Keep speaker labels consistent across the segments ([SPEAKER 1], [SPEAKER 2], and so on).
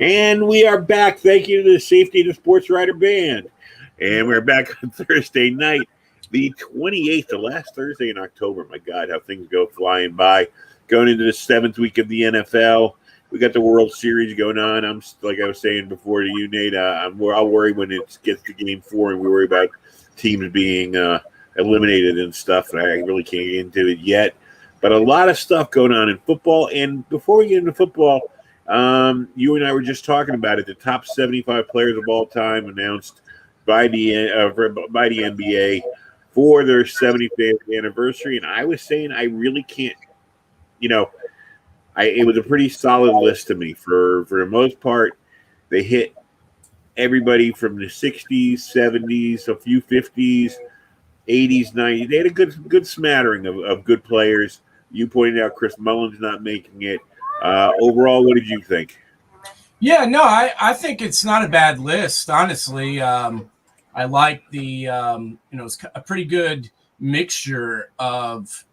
[SPEAKER 1] And we are back. Thank you to the safety of the Sportswriter band. And we're back on Thursday night, the 28th, the last Thursday in October. My God, how things go flying by. Going into the seventh week of the NFL. We got the World Series going on. I'm like I was saying before to you, Nate. I'll worry when it gets to Game 4 and we worry about teams being eliminated and stuff. And I really can't get into it yet. But a lot of stuff going on in football. And before we get into football, you and I were just talking about it. The top 75 players of all time announced by the NBA for their 75th anniversary. And I was saying I really can't. It was a pretty solid list to me. For the most part, they hit everybody from the 60s, 70s, a few 50s, 80s, 90s. They had a good smattering of good players. You pointed out Chris Mullins not making it. Overall, what did you think?
[SPEAKER 2] Yeah, no, I think it's not a bad list, honestly. I like the, it's a pretty good mixture of,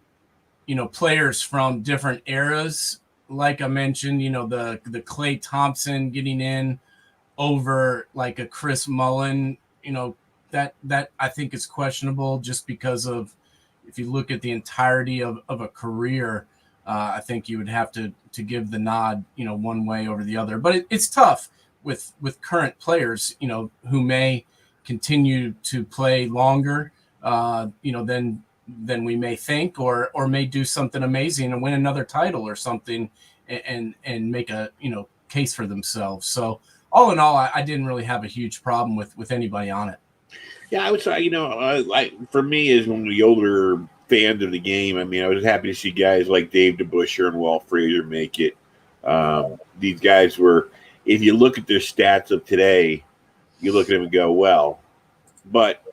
[SPEAKER 2] players from different eras. Like I mentioned, the Klay Thompson getting in over like a Chris Mullin, that I think is questionable just because of, if you look at the entirety of a career, I think you would have to give the nod, one way over the other. But it's tough with current players, who may continue to play longer, than we may think, or may do something amazing and win another title or something, and make a case for themselves. So all in all, I didn't really have a huge problem with anybody on it.
[SPEAKER 1] Yeah, I would say, for me, as one of the older fans of the game, I mean, I was happy to see guys like Dave DeBusschere and Walt Frazier make it. These guys were, if you look at their stats of today, you look at them and go, well, but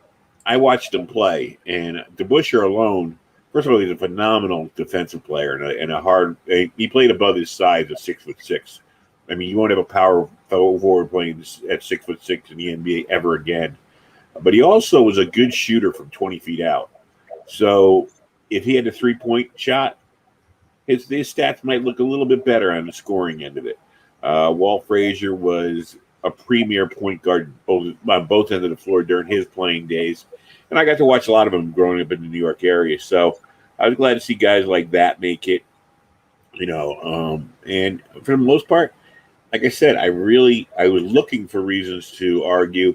[SPEAKER 1] I watched them play, and DeBusschere alone, first of all, he's a phenomenal defensive player he played above his size of 6'6". I mean, you won't have a power forward playing at 6'6" in the NBA ever again. But he also was a good shooter from 20 feet out. So if he had a 3-point shot, his stats might look a little bit better on the scoring end of it. Walt Frazier was a premier point guard on both ends of the floor during his playing days. And I got to watch a lot of them growing up in the New York area. So I was glad to see guys like that make it, and for the most part, like I said, I was looking for reasons to argue.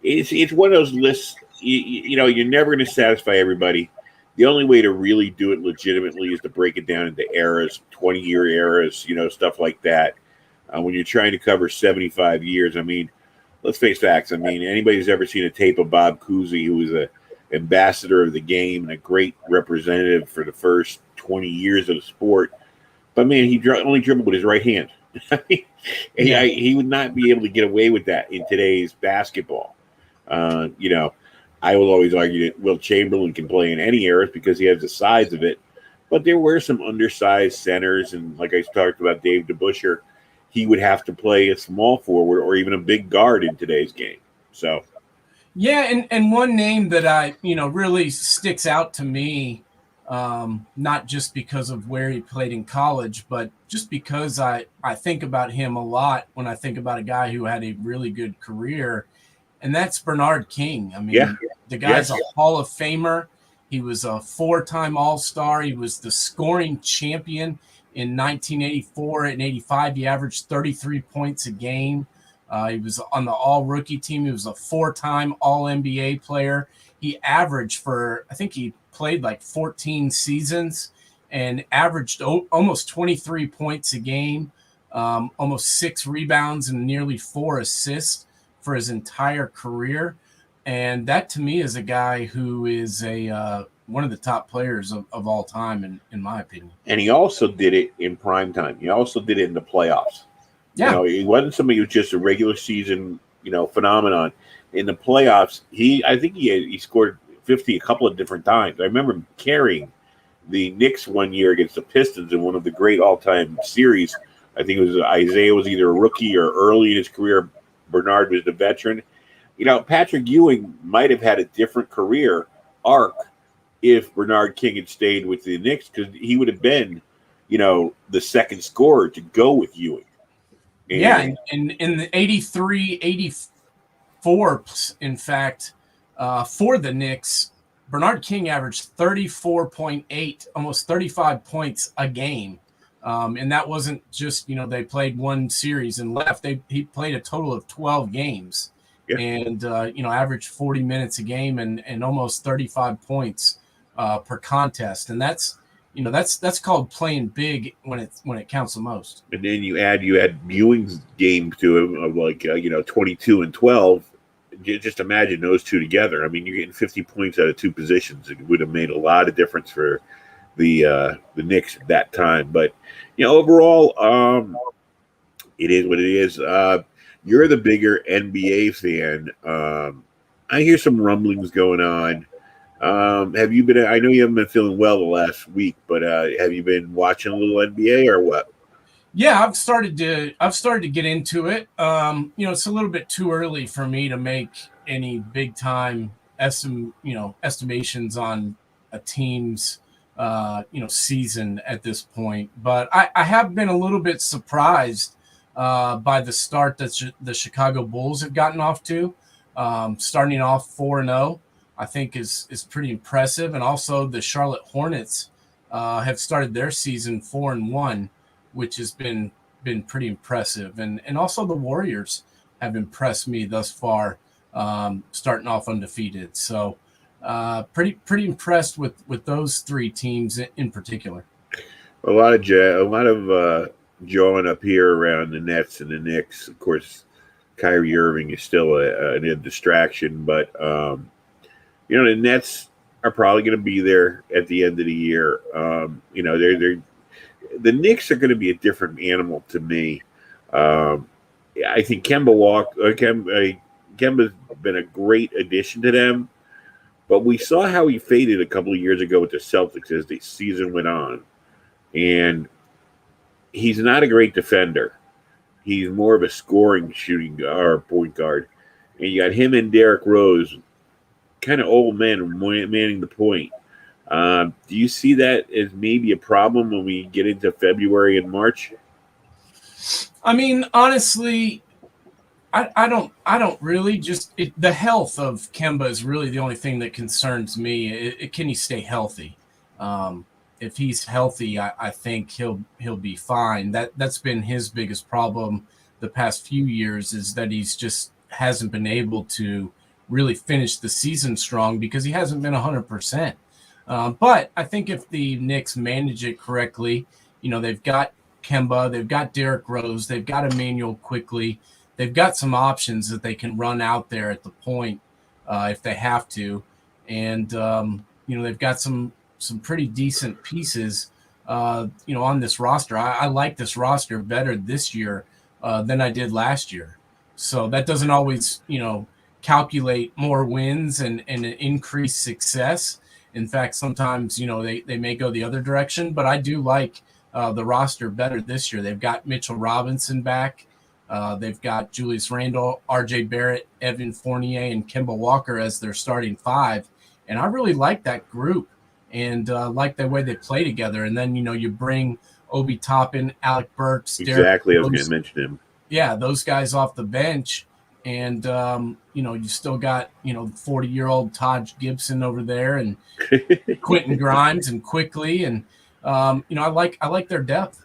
[SPEAKER 1] It's one of those lists, you're never going to satisfy everybody. The only way to really do it legitimately is to break it down into eras, 20-year eras, stuff like that. When you're trying to cover 75 years, I mean, let's face facts. I mean, anybody who's ever seen a tape of Bob Cousy, who was an ambassador of the game and a great representative for the first 20 years of the sport, but man, he only dribbled with his right hand. He would not be able to get away with that in today's basketball. I will always argue that Wilt Chamberlain can play in any eras because he has the size of it, but there were some undersized centers, and like I talked about Dave DeBusschere, he would have to play a small forward or even a big guard in today's game. So,
[SPEAKER 2] yeah, and one name that I really sticks out to me, not just because of where he played in college, but just because I think about him a lot when I think about a guy who had a really good career, and that's Bernard King. I mean, the guy's a Hall of Famer. He was a 4-time All-Star. He was the scoring champion in 1984 and 85. He averaged 33 points a game. He was on the all-rookie team. He was a 4-time All-NBA player. He averaged I think he played like 14 seasons and averaged almost 23 points a game, almost 6 rebounds and nearly 4 assists for his entire career. And that, to me, is a guy who is one of the top players of all time, in my opinion.
[SPEAKER 1] And he also did it in prime time. He also did it in the playoffs.
[SPEAKER 2] Yeah.
[SPEAKER 1] He wasn't somebody who was just a regular season, phenomenon. In the playoffs, I think he scored 50 a couple of different times. I remember him carrying the Knicks one year against the Pistons in one of the great all-time series. I think it was Isaiah was either a rookie or early in his career. Bernard was the veteran. Patrick Ewing might have had a different career arc if Bernard King had stayed with the Knicks, because he would have been, the second scorer to go with Ewing.
[SPEAKER 2] Yeah,
[SPEAKER 1] And
[SPEAKER 2] and in the 83, 84, in fact, for the Knicks, Bernard King averaged 34.8, almost 35 points a game. And that wasn't just, they played one series and left. He played a total of 12 games
[SPEAKER 1] yeah,
[SPEAKER 2] and, averaged 40 minutes a game and almost 35 points per contest. And that's called playing big when it counts the most.
[SPEAKER 1] and then you add Ewing's games to him of 22 and 12. Just imagine those two together. I mean, you're getting 50 points out of two positions. It would have made a lot of difference for the Knicks at that time. But overall, it is what it is. You're the bigger NBA fan. I hear some rumblings going on. Have you been? I know you haven't been feeling well the last week, but have you been watching a little NBA or what?
[SPEAKER 2] Yeah, I've started to get into it. It's a little bit too early for me to make any big time estimations on a team's season at this point. But I have been a little bit surprised by the start that the Chicago Bulls have gotten off to. Starting off 4-0, I think is pretty impressive, and also the Charlotte Hornets have started their season 4-1. Which has been pretty impressive. And also the Warriors have impressed me thus far, starting off undefeated. So pretty impressed with those three teams in particular.
[SPEAKER 1] A lot of jawing up here around the Nets and the Knicks. Of course, Kyrie Irving is still a distraction, but the Nets are probably going to be there at the end of the year. They're the Knicks are going to be a different animal to me. I think Kemba's been a great addition to them, but we saw how he faded a couple of years ago with the Celtics as the season went on, and he's not a great defender. He's more of a scoring shooting or point guard, and you got him and Derrick Rose, kind of old men manning the point. Do you see that as maybe a problem when we get into February and March?
[SPEAKER 2] I mean, honestly, I don't really the health of Kemba is really the only thing that concerns me. Can he stay healthy? If he's healthy, I think he'll be fine. That's been his biggest problem the past few years, is that he's just hasn't been able to really finish the season strong because he hasn't been 100%. But I think if the Knicks manage it correctly, they've got Kemba, they've got Derrick Rose, they've got Emmanuel Quickly, they've got some options that they can run out there at the point if they have to, and they've got some pretty decent pieces, on this roster. I like this roster better this year than I did last year. So that doesn't always, calculate more wins and an increased success. In fact, sometimes, they may go the other direction, but I do like the roster better this year. They've got Mitchell Robinson back. They've got Julius Randle, RJ Barrett, Evan Fournier, and Kemba Walker as their starting five. And I really like that group and like the way they play together. And then, you bring Obi Toppin, Alec Burks.
[SPEAKER 1] Exactly. I was going to mention him.
[SPEAKER 2] Yeah, those guys off the bench. And, you still got, 40-year-old Todd Gibson over there and Quentin Grimes and Quickly. And, I like their depth.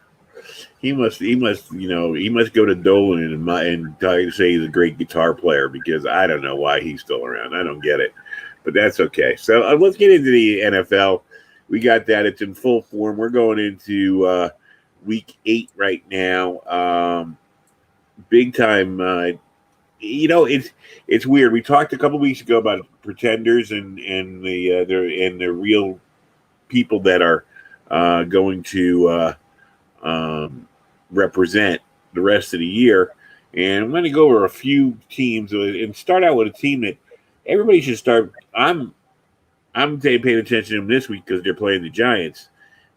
[SPEAKER 1] He must go to Dolan and say he's a great guitar player, because I don't know why he's still around. I don't get it, but that's okay. So let's get into the NFL. We got that. It's in full form. We're going into week 8 right now. Big time. It's weird. We talked a couple weeks ago about pretenders and the real people that are going to represent the rest of the year. And I'm going to go over a few teams and start out with a team that everybody should start. I'm paying attention to them this week because they're playing the Giants,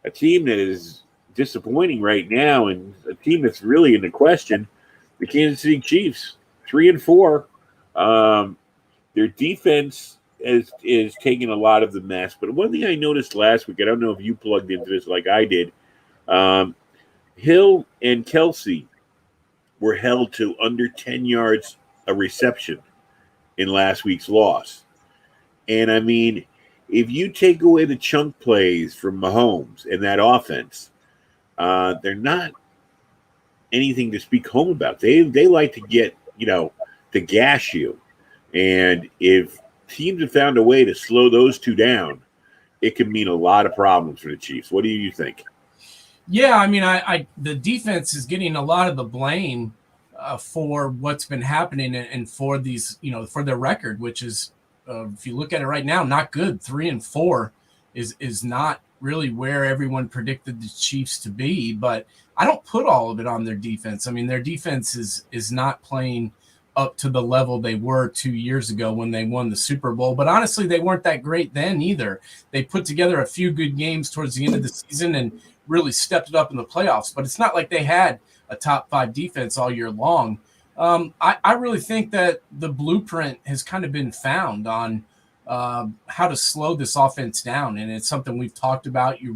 [SPEAKER 1] a team that is disappointing right now, and a team that's really in the question. The Kansas City Chiefs. 3-4. Their defense is taking a lot of the mess. But one thing I noticed last week, I don't know if you plugged into this like I did, Hill and Kelsey were held to under 10 yards a reception in last week's loss. And I mean, if you take away the chunk plays from Mahomes and that offense, they're not anything to speak home about. They like to get, to gash you. And if teams have found a way to slow those two down, it could mean a lot of problems for the Chiefs. What do you think?
[SPEAKER 2] Yeah, I mean, the defense is getting a lot of the blame for what's been happening and for these, for their record, which is, if you look at it right now, not good. 3-4 is not really where everyone predicted the Chiefs to be. But I don't put all of it on their defense. I mean, their defense is not playing up to the level they were 2 years ago when they won the Super Bowl. But honestly, they weren't that great then either. They put together a few good games towards the end of the season and really stepped it up in the playoffs. But it's not like they had a top 5 defense all year long. I really think that the blueprint has kind of been found on how to slow this offense down. And it's something we've talked about. You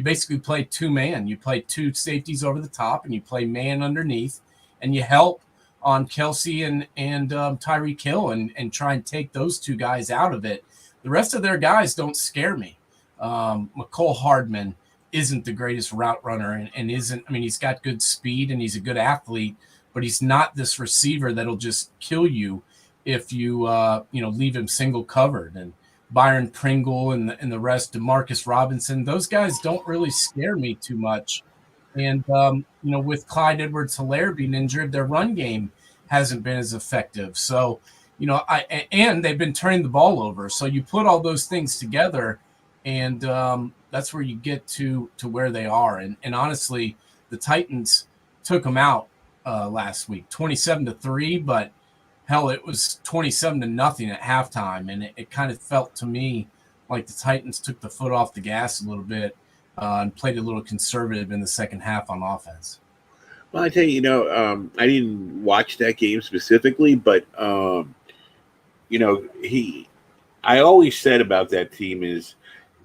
[SPEAKER 2] basically play 2-man. You play 2 safeties over the top and you play man underneath, and you help on Kelsey and Tyreek Hill and try and take those 2 guys out of it. The rest of their guys don't scare me. McCole Hardman isn't the greatest route runner and isn't, I mean, he's got good speed and he's a good athlete, but he's not this receiver that'll just kill you if you, leave him single covered. And Byron Pringle and the rest, DeMarcus Robinson, those guys don't really scare me too much. And, with Clyde Edwards-Helaire being injured, their run game hasn't been as effective. So, and they've been turning the ball over. So you put all those things together, and that's where you get to where they are. And honestly, the Titans took them out last week, 27-3, but hell, it was 27-0 at halftime. And it kind of felt to me like the Titans took the foot off the gas a little bit and played a little conservative in the second half on offense.
[SPEAKER 1] Well, I tell you, I didn't watch that game specifically, but I always said about that team is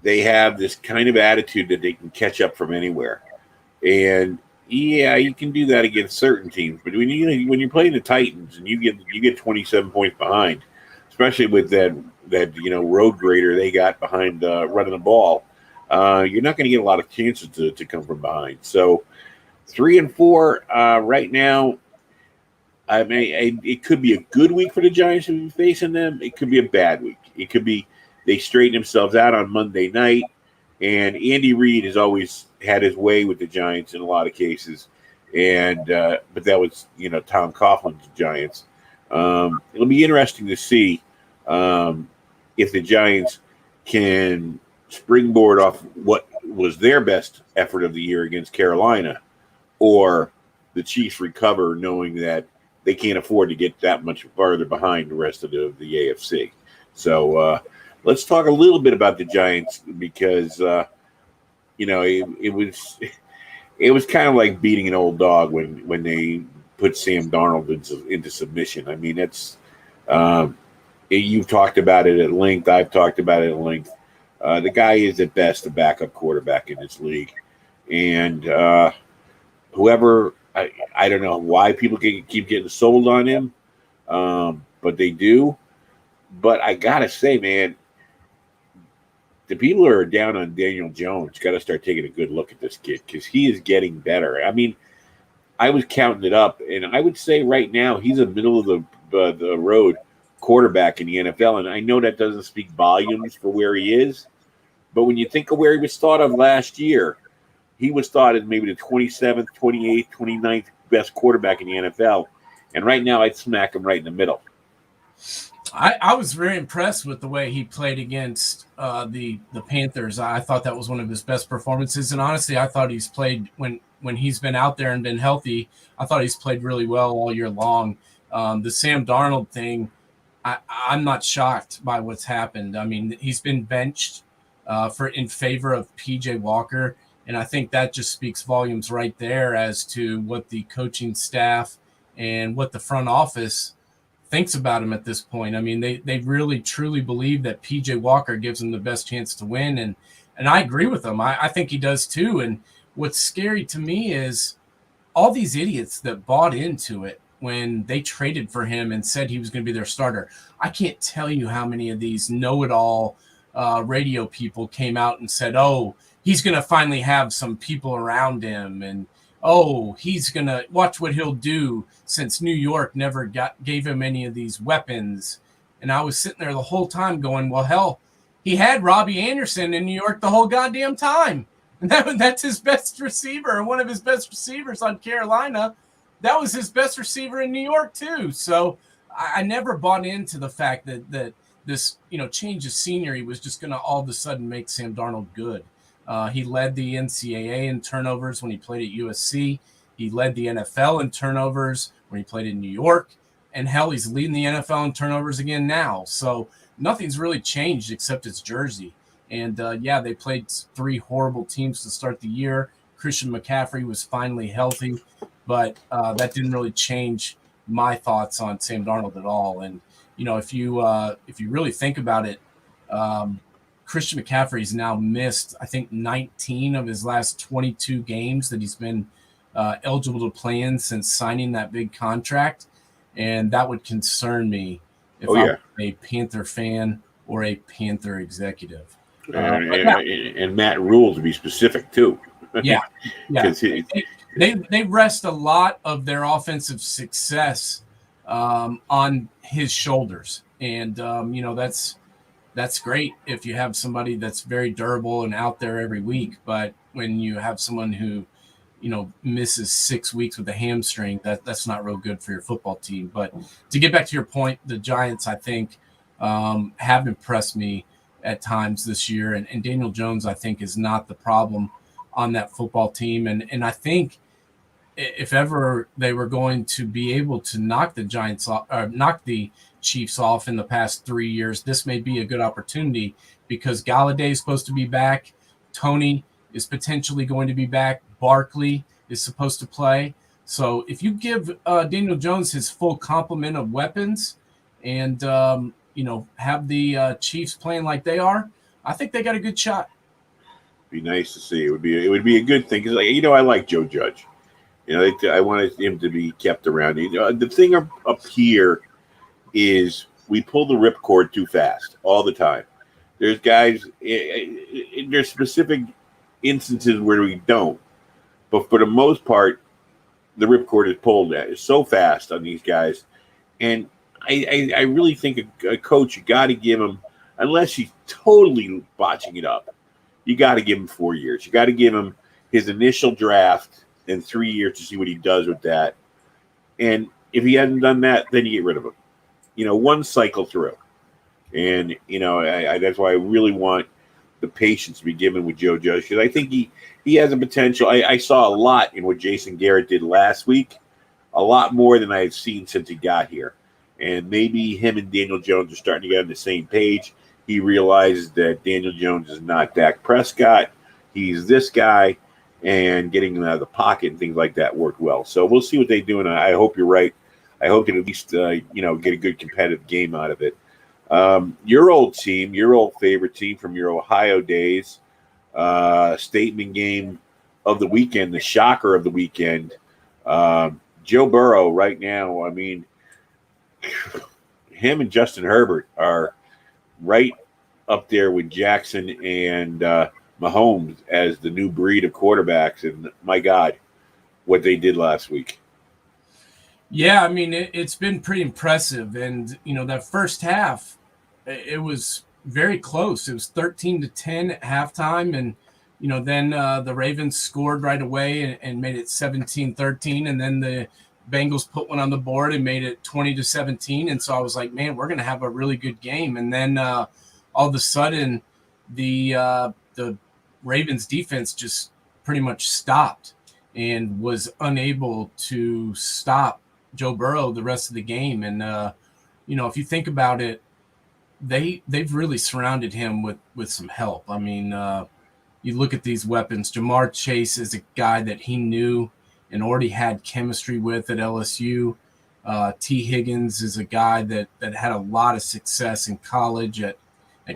[SPEAKER 1] they have this kind of attitude that they can catch up from anywhere. And yeah, you can do that against certain teams, but when you're playing the Titans and you get 27 points behind, especially with that road grader they got behind running the ball, you're not going to get a lot of chances to come from behind. So 3-4 right now. I mean, it could be a good week for the Giants to be facing them. It could be a bad week. It could be they straighten themselves out on Monday night. And Andy Reid has always had his way with the Giants in a lot of cases. And but that was, Tom Coughlin's Giants. It'll be interesting to see if the Giants can springboard off what was their best effort of the year against Carolina, or the Chiefs recover knowing that they can't afford to get that much farther behind the rest of the AFC. So let's talk a little bit about the Giants because it was kind of like beating an old dog when they put Sam Darnold into submission. I mean, it's you've talked about it at length. I've talked about it at length. The guy is at best a backup quarterback in this league, and whoever I don't know why people keep getting sold on him, but they do. But I gotta say, man, the people who are down on Daniel Jones got to start taking a good look at this kid because he is getting better. I mean, I was counting it up, and I would say right now he's a middle of the road quarterback in the NFL. And I know that doesn't speak volumes for where he is, but when you think of where he was thought of last year, he was thought as maybe the 27th, 28th, 29th best quarterback in the NFL. And right now I'd smack him right in the middle.
[SPEAKER 2] I was very impressed with the way he played against the Panthers. I thought that was one of his best performances. And honestly, I thought he's played when he's been out there and been healthy, I thought he's played really well all year long. The Sam Darnold thing, I'm not shocked by what's happened. I mean, he's been benched in favor of PJ Walker. And I think that just speaks volumes right there as to what the coaching staff and what the front office thinks about him at this point. I mean, they really truly believe that PJ Walker gives them the best chance to win. And I agree with them. I think he does too. And what's scary to me is all these idiots that bought into it when they traded for him and said he was going to be their starter. I can't tell you how many of these know-it-all radio people came out and said, oh, he's going to finally have some people around him, and oh, he's going to watch what he'll do since New York never gave him any of these weapons. And I was sitting there the whole time going, well, hell, he had Robbie Anderson in New York the whole goddamn time. And that's his best receiver, and one of his best receivers on Carolina. That was his best receiver in New York too. So I never bought into the fact that this, change of scenery was just going to all of a sudden make Sam Darnold good. He led the NCAA in turnovers when he played at USC. He led the NFL in turnovers when he played in New York. And hell, he's leading the NFL in turnovers again now. So nothing's really changed except his jersey. And, they played 3 horrible teams to start the year. Christian McCaffrey was finally healthy, but that didn't really change my thoughts on Sam Darnold at all. And, if you really think about it, Christian McCaffrey's now missed, I think, 19 of his last 22 games that he's been eligible to play in since signing that big contract. And that would concern me if I'm a Panther fan or a Panther executive.
[SPEAKER 1] And Matt Rule, to be specific, too.
[SPEAKER 2] Yeah. They rest a lot of their offensive success on his shoulders. And, that's great if you have somebody that's very durable and out there every week. But when you have someone who, misses 6 weeks with a hamstring, that's not real good for your football team. But to get back to your point, the Giants, I think, have impressed me at times this year. And Daniel Jones, I think, is not the problem on that football team. And I think if ever they were going to be able to knock the Giants off, or knock the Chiefs off in the past 3 years, this may be a good opportunity because Galladay is supposed to be back. Tony is potentially going to be back. Barkley is supposed to play. So if you give Daniel Jones his full complement of weapons and, have the Chiefs playing like they are, I think they got a good shot.
[SPEAKER 1] Be nice to see. It would be a good thing because, I like Joe Judge. I wanted him to be kept around. The thing up here is we pull the ripcord too fast all the time. There's guys. There's specific instances where we don't, but for the most part, the ripcord is pulled so fast on these guys, and I really think a coach, you got to give him, unless he's totally botching it up, you got to give him 4 years. You got to give him his initial draft and 3 years to see what he does with that. And if he hasn't done that, then you get rid of him. One cycle through. And, that's why I really want the patience to be given with Joe Judge, because I think he has a potential. I saw a lot in what Jason Garrett did last week, a lot more than I've seen since he got here. And maybe him and Daniel Jones are starting to get on the same page. He realizes that Daniel Jones is not Dak Prescott. He's this guy, and getting him out of the pocket and things like that worked well. So we'll see what they do, and I hope you're right. I hope you at least get a good competitive game out of it. Your old team, your old favorite team from your Ohio days, statement game of the weekend, the shocker of the weekend. Joe Burrow right now, him and Justin Herbert are right up there with Jackson and Mahomes as the new breed of quarterbacks. And my God, what they did last week.
[SPEAKER 2] Yeah, it's been pretty impressive. And, that first half, it was very close. It was 13-10 at halftime. And, then the Ravens scored right away and made it 17-13. And then the Bengals put one on the board and made it 20-17. And so I was like, man, we're going to have a really good game. And then all of a sudden the Ravens defense just pretty much stopped and was unable to stop Joe Burrow the rest of the game. And, if you think about it, they've really surrounded him with some help. You look at these weapons. Jamar Chase is a guy that he knew and already had chemistry with at LSU. T. Higgins is a guy that had a lot of success in college at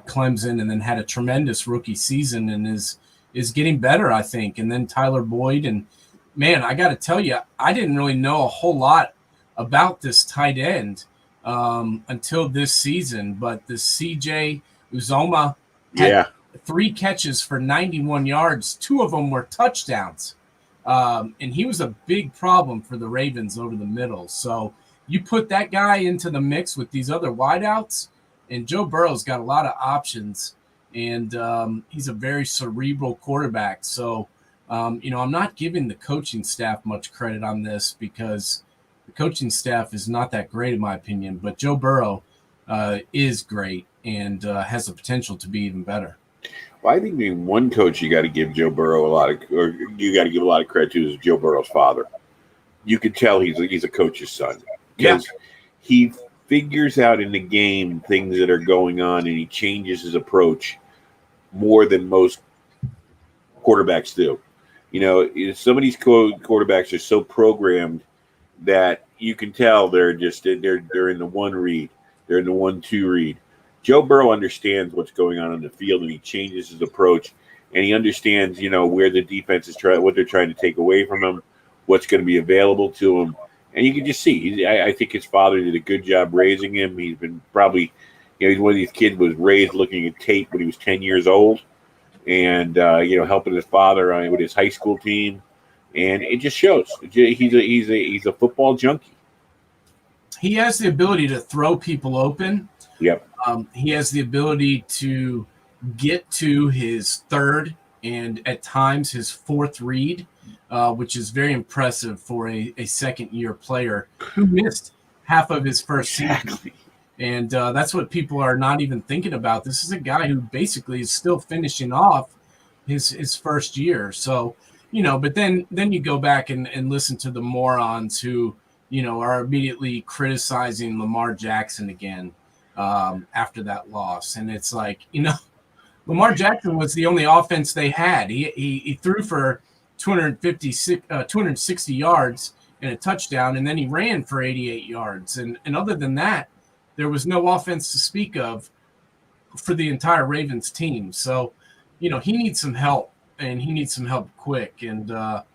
[SPEAKER 2] Clemson and then had a tremendous rookie season and is getting better, I think. And then Tyler Boyd and man, I got to tell you, I didn't really know a whole lot about this tight end until this season. But the CJ Uzoma had
[SPEAKER 1] Yeah.
[SPEAKER 2] 3 catches for 91 yards. 2 of them were touchdowns. And he was a big problem for the Ravens over the middle. So you put that guy into the mix with these other wideouts, and Joe Burrow's got a lot of options, and he's a very cerebral quarterback. So, I'm not giving the coaching staff much credit on this because the coaching staff is not that great, in my opinion. But Joe Burrow is great and has the potential to be even better.
[SPEAKER 1] Well, I think the one coach you got to give Joe Burrow you got to give a lot of credit to is Joe Burrow's father. You can tell he's a coach's son because he figures out in the game things that are going on, and he changes his approach more than most quarterbacks do. Some of these quarterbacks are so programmed that you can tell they're in the one read, they're in the 1-2 read. Joe Burrow understands what's going on the field, and he changes his approach, and he understands, where the defense is what they're trying to take away from him, what's going to be available to him, and you can just see. I think his father did a good job raising him. He's been probably, he's one of these kids who was raised looking at tape when he was 10 years old, and helping his father with his high school team, and it just shows. He's a football junkie.
[SPEAKER 2] He has the ability to throw people open.
[SPEAKER 1] Yep.
[SPEAKER 2] He has the ability to get to his third and at times his fourth read, which is very impressive for a second-year player who missed half of his first season. And that's what people are not even thinking about. This is a guy who basically is still finishing off his first year. So, but then you go back and listen to the morons who, are immediately criticizing Lamar Jackson again. After that loss, and it's like, Lamar Jackson was the only offense they had. He threw for 260 yards and a touchdown, and then he ran for 88 yards. And other than that, there was no offense to speak of for the entire Ravens team. So, he needs some help, and he needs some help quick. And I'm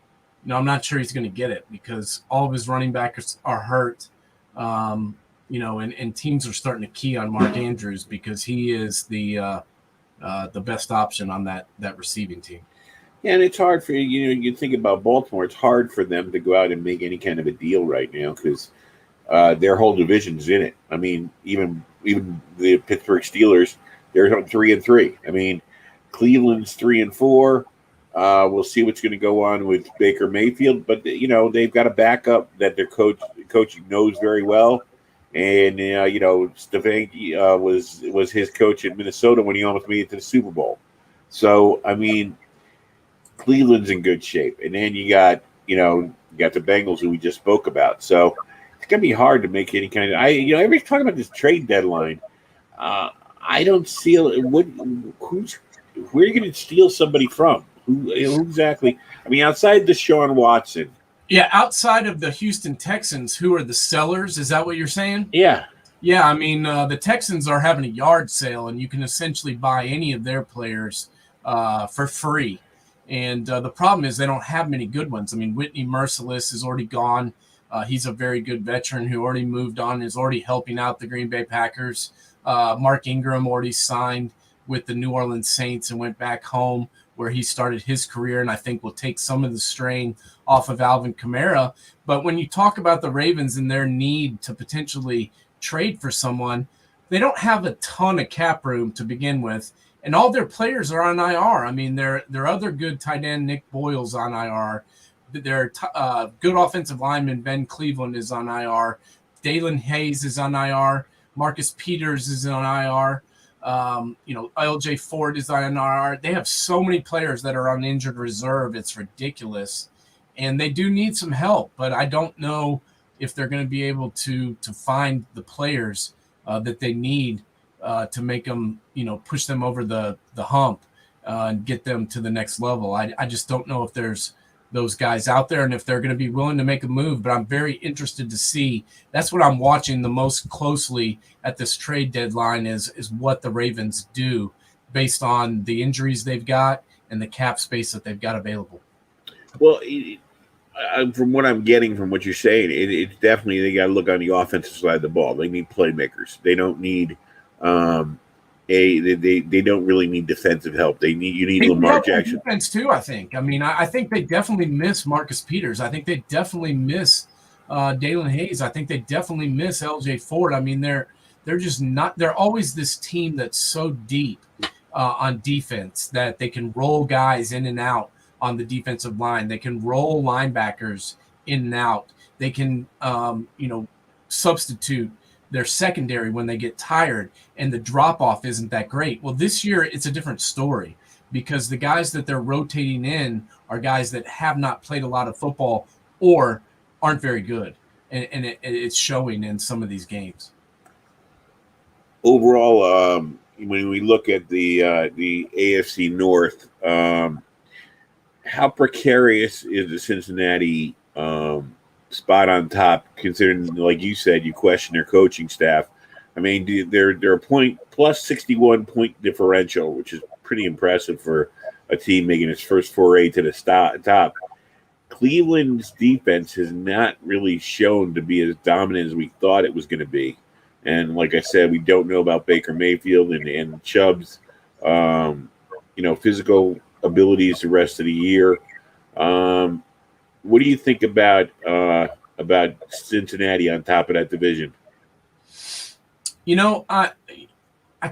[SPEAKER 2] not sure he's going to get it because all of his running backs are hurt. And teams are starting to key on Mark Andrews because he is the best option on that receiving team.
[SPEAKER 1] Yeah, and it's hard for you think about Baltimore. It's hard for them to go out and make any kind of a deal right now because their whole division's in it. I mean, even the Pittsburgh Steelers, they're 3-3. I mean, Cleveland's 3-4. We'll see what's going to go on with Baker Mayfield, but they've got a backup that their coach knows very well. And Stefanski was his coach in Minnesota when he almost made it to the Super Bowl. So I mean, Cleveland's in good shape, and then you got the Bengals who we just spoke about. So it's gonna be hard to make any kind of. Everybody's talking about this trade deadline. I don't see where are you going to steal somebody from? Who exactly? I mean, outside Deshaun Watson.
[SPEAKER 2] Yeah, outside of the Houston Texans, who are the sellers? Is that what you're saying?
[SPEAKER 1] Yeah.
[SPEAKER 2] Yeah, I mean, the Texans are having a yard sale, and you can essentially buy any of their players for free. And the problem is they don't have many good ones. I mean, Whitney Merciless is already gone. He's a very good veteran who already moved on, is already helping out the Green Bay Packers. Mark Ingram already signed with the New Orleans Saints and went back home where he started his career, and I think will take some of the strain off of Alvin Kamara. But when you talk about the Ravens and their need to potentially trade for someone, they don't have a ton of cap room to begin with, and all their players are on IR. I mean, their other good tight end, Nick Boyle's on IR. Their good offensive lineman, Ben Cleveland, is on IR. Dalen Hayes is on IR. Marcus Peters is on IR. LJ Ford is on IR. They have so many players that are on injured reserve. It's ridiculous. And they do need some help, but I don't know if they're going to be able to find the players that they need to make them, push them over the hump and get them to the next level. I just don't know if there's those guys out there and if they're going to be willing to make a move, but I'm very interested to see. That's what I'm watching the most closely at this trade deadline is what the Ravens do based on the injuries they've got and the cap space that they've got available.
[SPEAKER 1] Well, from what I'm getting from what you're saying, it's definitely they got to look on the offensive side of the ball. They need playmakers. They don't need they don't really need defensive help. You need Lamar Jackson.
[SPEAKER 2] Defense too, I think. I mean, I think they definitely miss Marcus Peters. I think they definitely miss Dalen Hayes. I think they definitely miss LJ Ford. I mean, they're just not. They're always this team that's so deep on defense that they can roll guys in and out on the defensive line. They can roll linebackers in and out. They can, substitute their secondary when they get tired, and the drop-off isn't that great. Well, this year it's a different story because the guys that they're rotating in are guys that have not played a lot of football or aren't very good, and it's showing in some of these games.
[SPEAKER 1] Overall, when we look at the AFC North, how precarious is the Cincinnati spot on top, considering, like you said, you question their coaching staff? I mean, they're a plus 61 point differential, which is pretty impressive for a team making its first foray to the top. Cleveland's defense has not really shown to be as dominant as we thought it was going to be. And like I said, we don't know about Baker Mayfield and Chubb's, physical abilities the rest of the year. What do you think about Cincinnati on top of that division?
[SPEAKER 2] I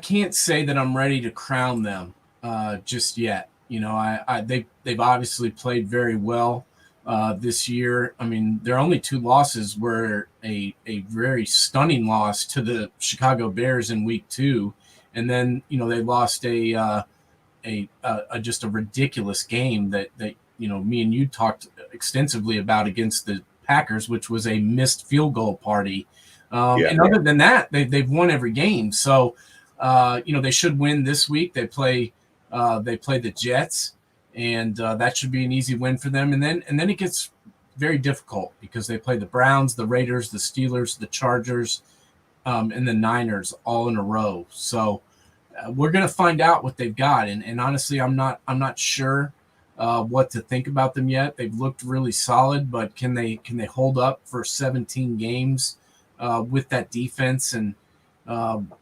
[SPEAKER 2] can't say that I'm ready to crown them just yet. They've obviously played very well this year. I mean, their only two losses were a very stunning loss to the Chicago Bears in week 2. And then, they lost a just a ridiculous game that me and you talked extensively about against the Packers, which was a missed field goal party. And other than that, they've won every game. So, they should win this week. They play the Jets, and that should be an easy win for them. And then it gets very difficult because they play the Browns, the Raiders, the Steelers, the Chargers, and the Niners all in a row. So we're going to find out what they've got. And honestly, I'm not sure what to think about them yet. They've looked really solid, but can they hold up for 17 games with that defense and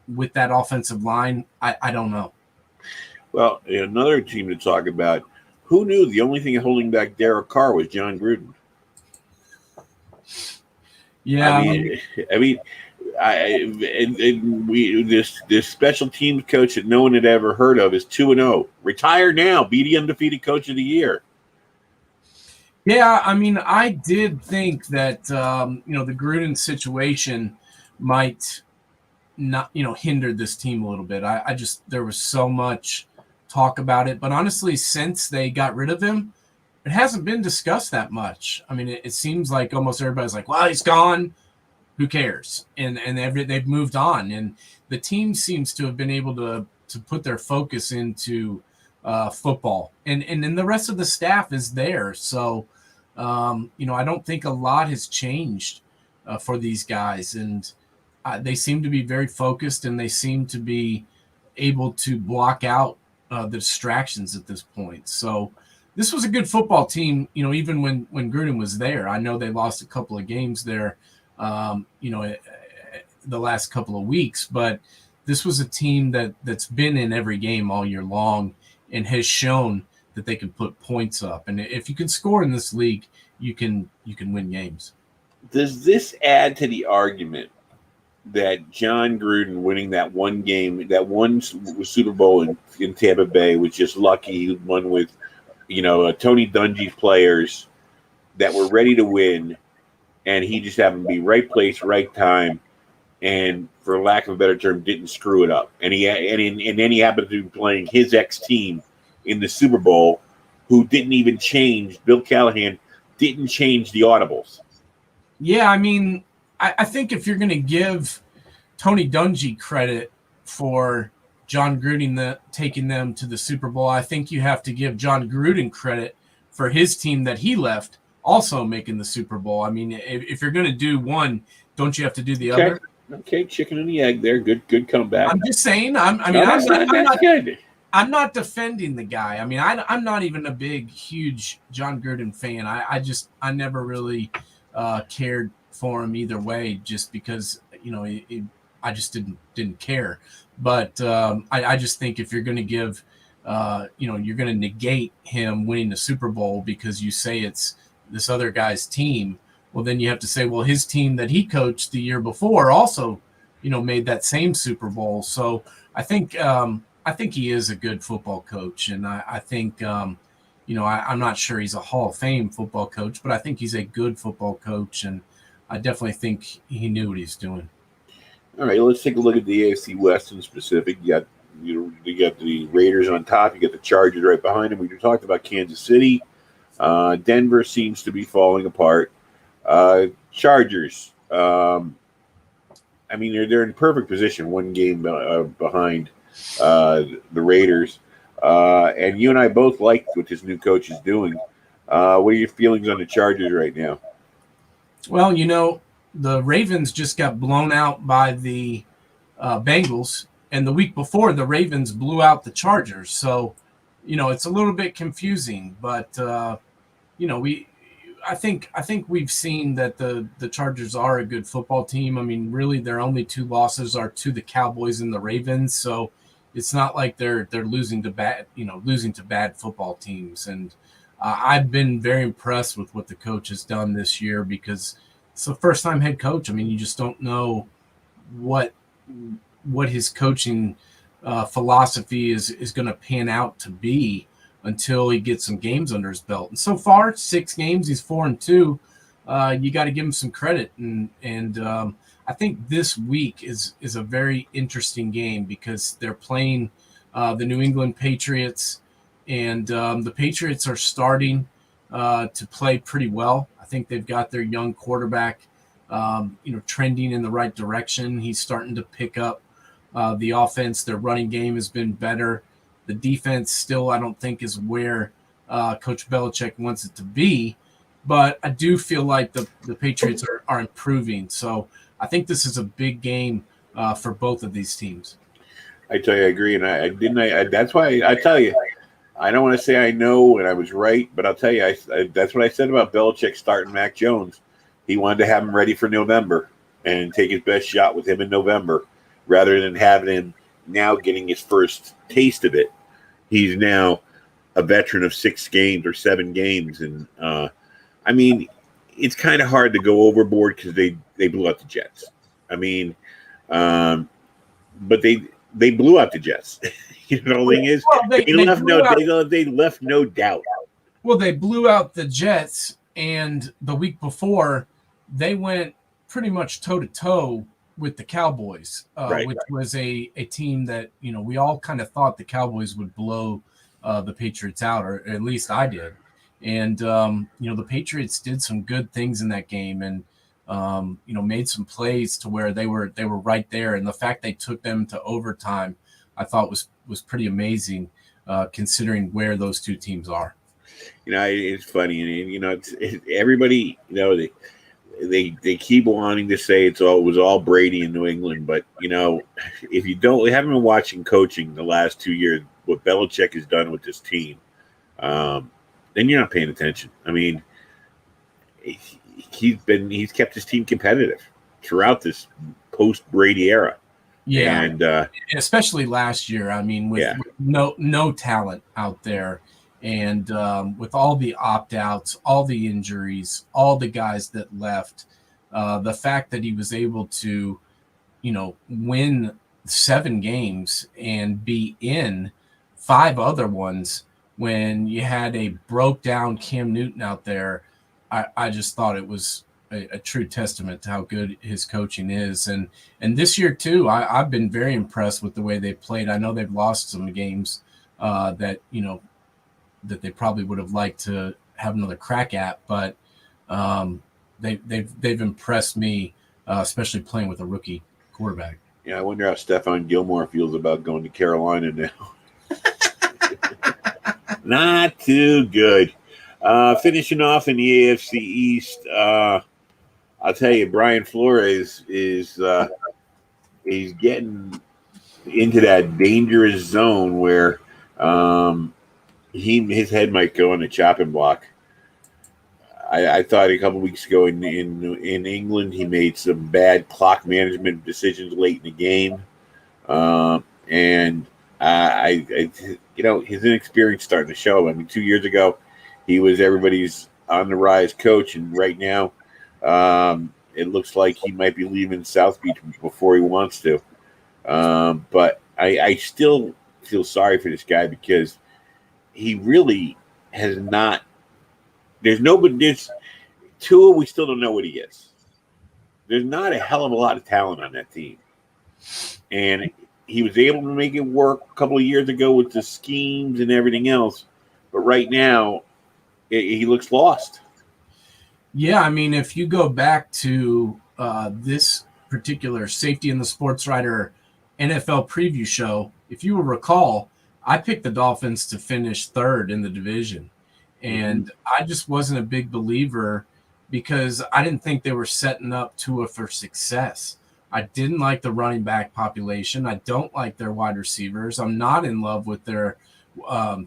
[SPEAKER 2] with that offensive line? I don't know.
[SPEAKER 1] Well, another team to talk about. Who knew the only thing holding back Derek Carr was John Gruden?
[SPEAKER 2] Yeah,
[SPEAKER 1] this special teams coach that no one had ever heard of is 2-0. Retire now. Be the undefeated coach of the year.
[SPEAKER 2] Yeah, I mean, I did think that the Gruden situation might not hinder this team a little bit. I just there was so much talk about it, but honestly, since they got rid of him, it hasn't been discussed that much. I mean, it seems like almost everybody's like, well, he's gone. Who cares? And they've moved on, and the team seems to have been able to put their focus into football, and then the rest of the staff is there. So, I don't think a lot has changed for these guys, and they seem to be very focused, and they seem to be able to block out the distractions at this point. So this was a good football team, even when Gruden was there. I know they lost a couple of games there, the last couple of weeks, but this was a team that's been in every game all year long and has shown that they can put points up. And if you can score in this league, you can win games.
[SPEAKER 1] Does this add to the argument that John Gruden winning that one game, that one Super Bowl in Tampa Bay was just lucky? He won with, Tony Dungy's players that were ready to win, and he just happened to be right place, right time, and for lack of a better term, didn't screw it up. And then he happened to be playing his ex-team in the Super Bowl, who didn't even change. Bill Callahan didn't change the audibles.
[SPEAKER 2] Yeah, I mean, I think if you're going to give Tony Dungy credit for John Gruden taking them to the Super Bowl, I think you have to give John Gruden credit for his team that he left also making the Super Bowl. I mean, if you're going to do one, don't you have to do the other?
[SPEAKER 1] Okay, chicken and the egg there. Good comeback.
[SPEAKER 2] I'm just saying. I'm I'm not defending the guy. I mean, I'm not even a huge John Gruden fan. I never really cared for him either way, just because I just didn't care. But I just think if you're going to give, you're going to negate him winning the Super Bowl because you say it's this other guy's team. Well, then you have to say, well, his team that he coached the year before also, made that same Super Bowl. So I think he is a good football coach, and I think I'm not sure he's a Hall of Fame football coach, but I think he's a good football coach, and I definitely think he knew what he's doing.
[SPEAKER 1] All right, let's take a look at the AFC West in specific. You got the Raiders on top. You got the Chargers right behind them. We talked about Kansas City. Denver seems to be falling apart. Chargers. I mean, they're in perfect position, one game behind the Raiders. And you and I both like what this new coach is doing. What are your feelings on the Chargers right now?
[SPEAKER 2] Well, the Ravens just got blown out by the Bengals, and the week before the Ravens blew out the Chargers. So, it's a little bit confusing, but I think we've seen that the Chargers are a good football team. I mean, really, their only two losses are to the Cowboys and the Ravens. So it's not like they're losing to bad football teams. And I've been very impressed with what the coach has done this year because it's the first time head coach. I mean, you just don't know what his coaching philosophy is going to pan out to be until he gets some games under his belt. And so far, 6 games, he's 4-2. You got to give him some credit. And I think this week is a very interesting game because they're playing the New England Patriots, and the Patriots are starting to play pretty well. I think they've got their young quarterback, trending in the right direction. He's starting to pick up the offense. Their running game has been better. The defense still, I don't think, is where Coach Belichick wants it to be. But I do feel like the Patriots are improving. So I think this is a big game for both of these teams.
[SPEAKER 3] I tell you, I agree. And that's why I tell you, I don't want to say I know and I was right, but I'll tell you, that's what I said about Belichick starting Mac Jones. He wanted to have him ready for November and take his best shot with him in November rather than having him now getting his first taste of it. He's now a veteran of 6 games or 7 games. And, I mean, it's kind of hard to go overboard because they blew out the Jets. I mean, but they blew out the Jets. You know, the thing is, they left no doubt.
[SPEAKER 2] Well, they blew out the Jets, and the week before, they went pretty much toe-to-toe with the Cowboys, which was a team that, we all kind of thought the Cowboys would blow the Patriots out, or at least I did. And, the Patriots did some good things in that game and, made some plays to where they were right there. And the fact they took them to overtime, I thought was pretty amazing, considering where those two teams are.
[SPEAKER 3] It's funny, and everybody, they keep wanting to say it was all Brady in New England, but if you haven't been watching coaching the last 2 years, what Belichick has done with this team, then you're not paying attention. I mean, he's kept his team competitive throughout this post Brady era.
[SPEAKER 2] Yeah,
[SPEAKER 3] and
[SPEAKER 2] especially last year. I mean, with no talent out there, and with all the opt-outs, all the injuries, all the guys that left, the fact that he was able to, win 7 games and be in 5 other ones when you had a broke-down Cam Newton out there, I just thought it was a true testament to how good his coaching is. And this year, too, I've been very impressed with the way they've played. I know they've lost some games that they probably would have liked to have another crack at, but they've impressed me, especially playing with a rookie quarterback.
[SPEAKER 3] Yeah, I wonder how Stephon Gilmore feels about going to Carolina now. Not too good. Finishing off in the AFC East, I'll tell you, Brian Flores is getting into that dangerous zone where
[SPEAKER 1] His head might go on the chopping block. I thought a couple weeks ago in England he made some bad clock management decisions late in the game, and his inexperience starting to show. I mean, 2 years ago he was everybody's on the rise coach, and right now it looks like he might be leaving South Beach before he wants to. But I still feel sorry for this guy because he really has not. There's nobody. There's Tua. We still don't know what he is. There's not a hell of a lot of talent on that team, and he was able to make it work a couple of years ago with the schemes and everything else. But right now, he looks lost.
[SPEAKER 2] Yeah, I mean, if you go back to this particular Safety in the Sportswriter NFL preview show, if you will recall, I picked the Dolphins to finish third in the division. And I just wasn't a big believer because I didn't think they were setting up Tua for success. I didn't like the running back population. I don't like their wide receivers. I'm not in love with their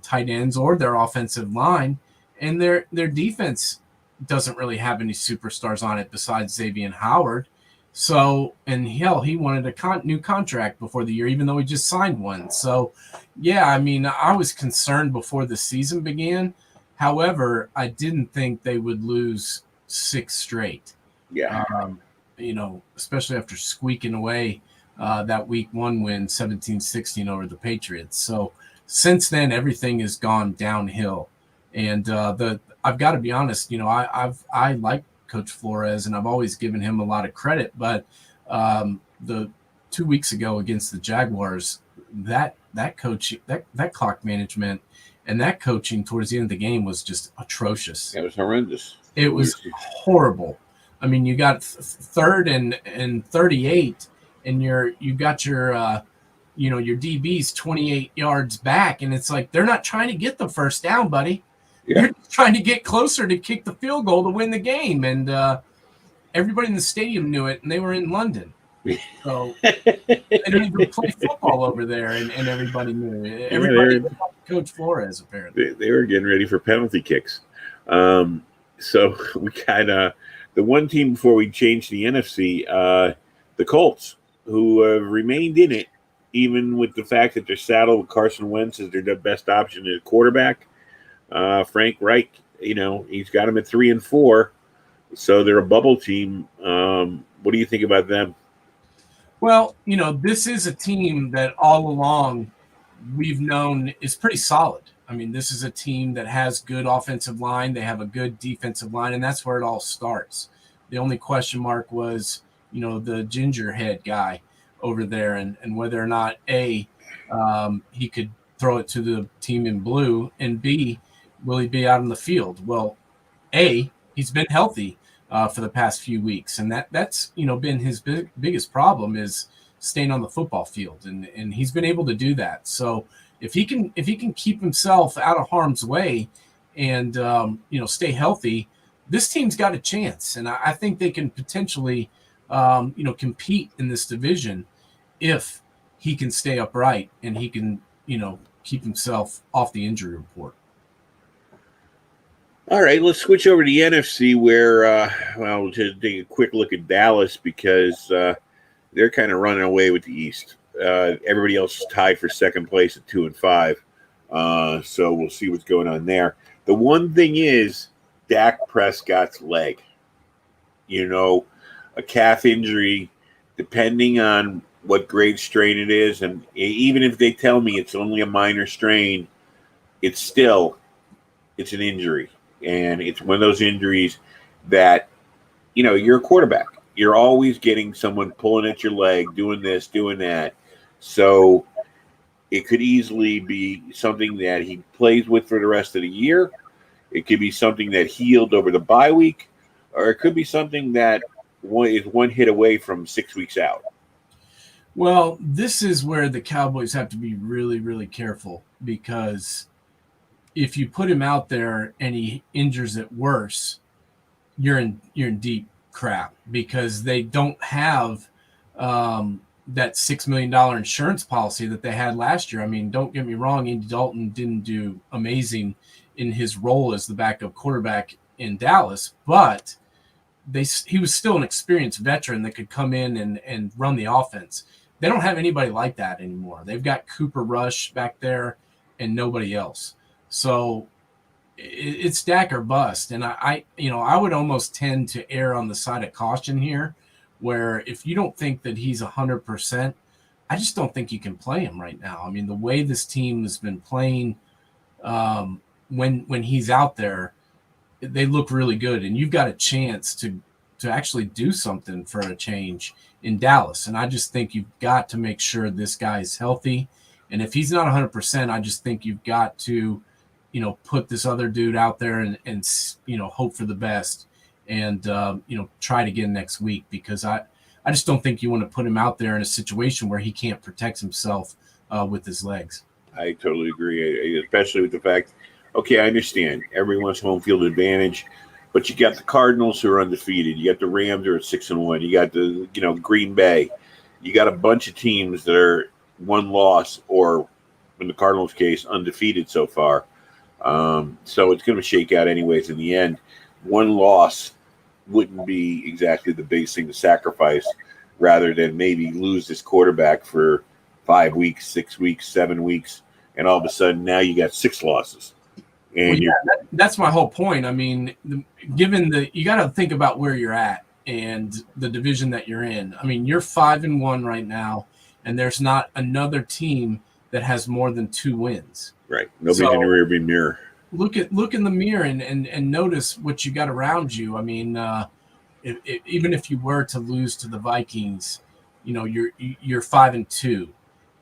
[SPEAKER 2] tight ends or their offensive line. And their defense doesn't really have any superstars on it besides Xavier Howard. So, and hell, he wanted a new contract before the year, even though he just signed one. So, yeah, I mean, I was concerned before the season began. However, I didn't think they would lose 6 straight.
[SPEAKER 1] Yeah.
[SPEAKER 2] Especially after squeaking away that week 1 win 17-16 over the Patriots. So since then, everything has gone downhill. And I've got to be honest, I like Coach Flores and I've always given him a lot of credit, but the 2 weeks ago against the Jaguars, that coach, that clock management and that coaching towards the end of the game was just atrocious.
[SPEAKER 1] It was horrendous.
[SPEAKER 2] It was horrible. I mean, you got third and 38, and you got your DBs 28 yards back, and it's like they're not trying to get the first down, buddy.
[SPEAKER 1] Yeah.
[SPEAKER 2] They're trying to get closer to kick the field goal to win the game, and everybody in the stadium knew it, and they were in London. So they didn't even play football over there, and everybody knew it. Everybody Coach Flores, apparently.
[SPEAKER 1] They were getting ready for penalty kicks. So we got the one team before we changed the NFC, the Colts, who remained in it, even with the fact that they're saddled with Carson Wentz as their best option at quarterback. Frank Reich, he's got them at 3-4, so they're a bubble team. What do you think about them?
[SPEAKER 2] Well, this is a team that all along we've known is pretty solid. I mean, this is a team that has good offensive line. They have a good defensive line, and that's where it all starts. The only question mark was, the ginger head guy over there and whether or not, A, he could throw it to the team in blue, and B, will he be out on the field? Well, A, he's been healthy for the past few weeks, and that's been his biggest problem is staying on the football field, and he's been able to do that. So if he can keep himself out of harm's way and stay healthy, this team's got a chance, and I think they can potentially compete in this division if he can stay upright and he can keep himself off the injury report.
[SPEAKER 1] All right, let's switch over to the NFC where, we'll just take a quick look at Dallas because they're kind of running away with the East. Everybody else is tied for second place at 2-5. So we'll see what's going on there. The one thing is Dak Prescott's leg. A calf injury, depending on what grade strain it is, and even if they tell me it's only a minor strain, it's an injury. And it's one of those injuries that, you're a quarterback. You're always getting someone pulling at your leg, doing this, doing that. So it could easily be something that he plays with for the rest of the year. It could be something that healed over the bye week, or it could be something that is one hit away from 6 weeks out.
[SPEAKER 2] Well, this is where the Cowboys have to be really, really careful, because if you put him out there and he injures it worse, you're in deep crap, because they don't have that $6 million insurance policy that they had last year. I mean, don't get me wrong, Andy Dalton didn't do amazing in his role as the backup quarterback in Dallas, but he was still an experienced veteran that could come in and run the offense. They don't have anybody like that anymore. They've got Cooper Rush back there and nobody else. So it's Dak or bust. And I would almost tend to err on the side of caution here, where if you don't think that he's 100%, I just don't think you can play him right now. I mean, the way this team has been playing when he's out there, they look really good. And you've got a chance to actually do something for a change in Dallas. And I just think you've got to make sure this guy is healthy. And if he's not 100%, I just think you've got to, put this other dude out there and hope for the best and, try it again next week, because I just don't think you want to put him out there in a situation where he can't protect himself with his legs.
[SPEAKER 1] I totally agree, especially with the fact, okay, I understand everyone's home field advantage, but you got the Cardinals who are undefeated. You got the Rams who are 6-1. You got the Green Bay. You got a bunch of teams that are one loss or, in the Cardinals' case, undefeated so far. So it's going to shake out anyways in the end. One loss wouldn't be exactly the biggest thing to sacrifice, rather than maybe lose this quarterback for 5 weeks, 6 weeks, 7 weeks, and all of a sudden now you got 6 losses. And
[SPEAKER 2] that's my whole point. I mean, you got to think about where you're at and the division that you're in. I mean, you're 5-1 right now, and there's not another team that has more than 2 wins.
[SPEAKER 1] Right. Nobody in the rearview mirror.
[SPEAKER 2] Look in the mirror and notice what you got around you. I mean, even if you were to lose to the Vikings, you're 5-2,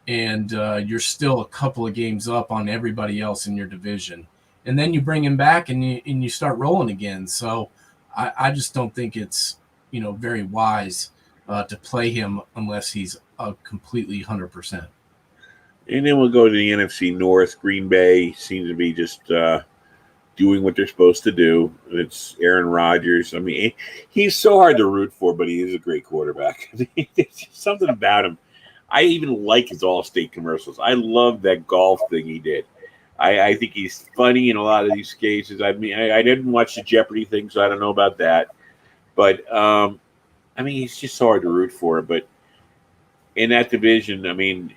[SPEAKER 2] and you're still a couple of games up on everybody else in your division. And then you bring him back and you start rolling again. So I just don't think it's very wise to play him unless he's completely 100%.
[SPEAKER 1] And then we'll go to the NFC North. Green Bay seems to be just doing what they're supposed to do. It's Aaron Rodgers. I mean, he's so hard to root for, but he is a great quarterback. There's just something about him. I even like his All-State commercials. I love that golf thing he did. I think he's funny in a lot of these cases. I mean, I didn't watch the Jeopardy thing, so I don't know about that. But, I mean, he's just so hard to root for. But in that division, I mean,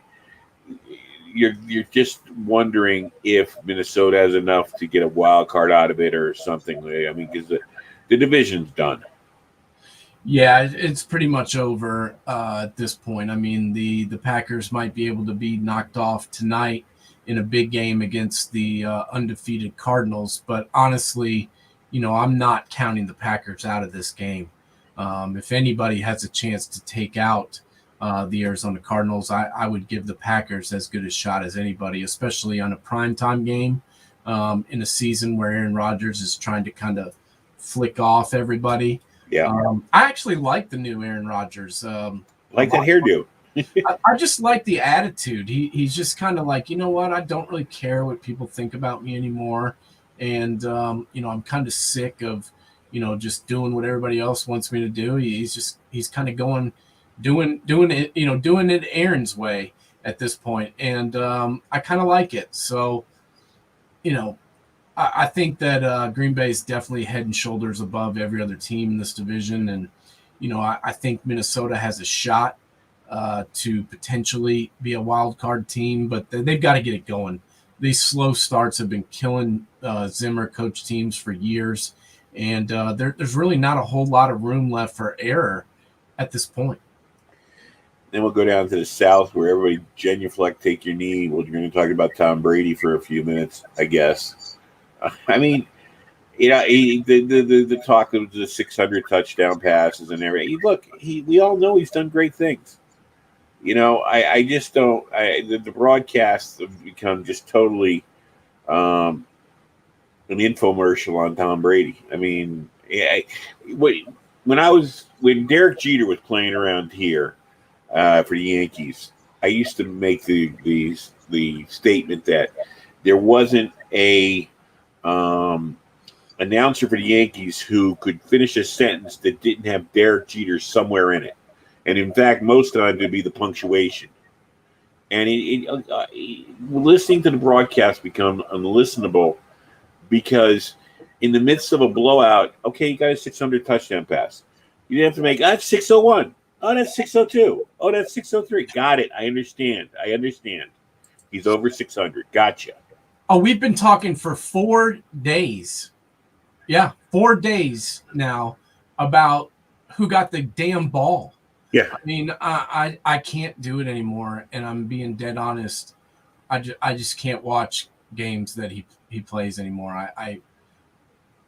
[SPEAKER 1] you're just wondering if Minnesota has enough to get a wild card out of it or something. I mean, because the division's done.
[SPEAKER 2] Yeah, it's pretty much over at this point. I mean, the Packers might be able to be knocked off tonight in a big game against the undefeated Cardinals. But honestly, I'm not counting the Packers out of this game. If anybody has a chance to take out the Arizona Cardinals, I would give the Packers as good a shot as anybody, especially on a primetime game in a season where Aaron Rodgers is trying to kind of flick off everybody.
[SPEAKER 1] Yeah,
[SPEAKER 2] I actually like the new Aaron Rodgers.
[SPEAKER 1] Like that hairdo.
[SPEAKER 2] I just like the attitude. He's just kind of like, what? I don't really care what people think about me anymore. And, I'm kind of sick of, just doing what everybody else wants me to do. He's kind of doing it Aaron's way at this point. And I kind of like it. So, I think that Green Bay is definitely head and shoulders above every other team in this division. And, I think Minnesota has a shot to potentially be a wild card team, but they've got to get it going. These slow starts have been killing Zimmer coach teams for years, and there's really not a whole lot of room left for error at this point.
[SPEAKER 1] Then we'll go down to the South, where everybody genuflect, take your knee. We're going to talk about Tom Brady for a few minutes, I guess. I mean, the talk of the 600 touchdown passes and everything. Look, we all know he's done great things. I just don't. The broadcasts have become just totally an infomercial on Tom Brady. I mean, when Derek Jeter was playing around here for the Yankees, I used to make the statement that there wasn't a announcer for the Yankees who could finish a sentence that didn't have Derek Jeter somewhere in it. And in fact, most of the time it'd be the punctuation. And listening to the broadcast become unlistenable because in the midst of a blowout, okay, you got a 600 touchdown pass. You didn't have to make, that's 601. Oh, that's 602. Oh, that's 603. Got it. I understand. He's over 600. Gotcha.
[SPEAKER 2] Oh, we've been talking for 4 days. Yeah, 4 days now about who got the damn ball.
[SPEAKER 1] Yeah.
[SPEAKER 2] I mean, I can't do it anymore, and I'm being dead honest. I just can't watch games that he plays anymore.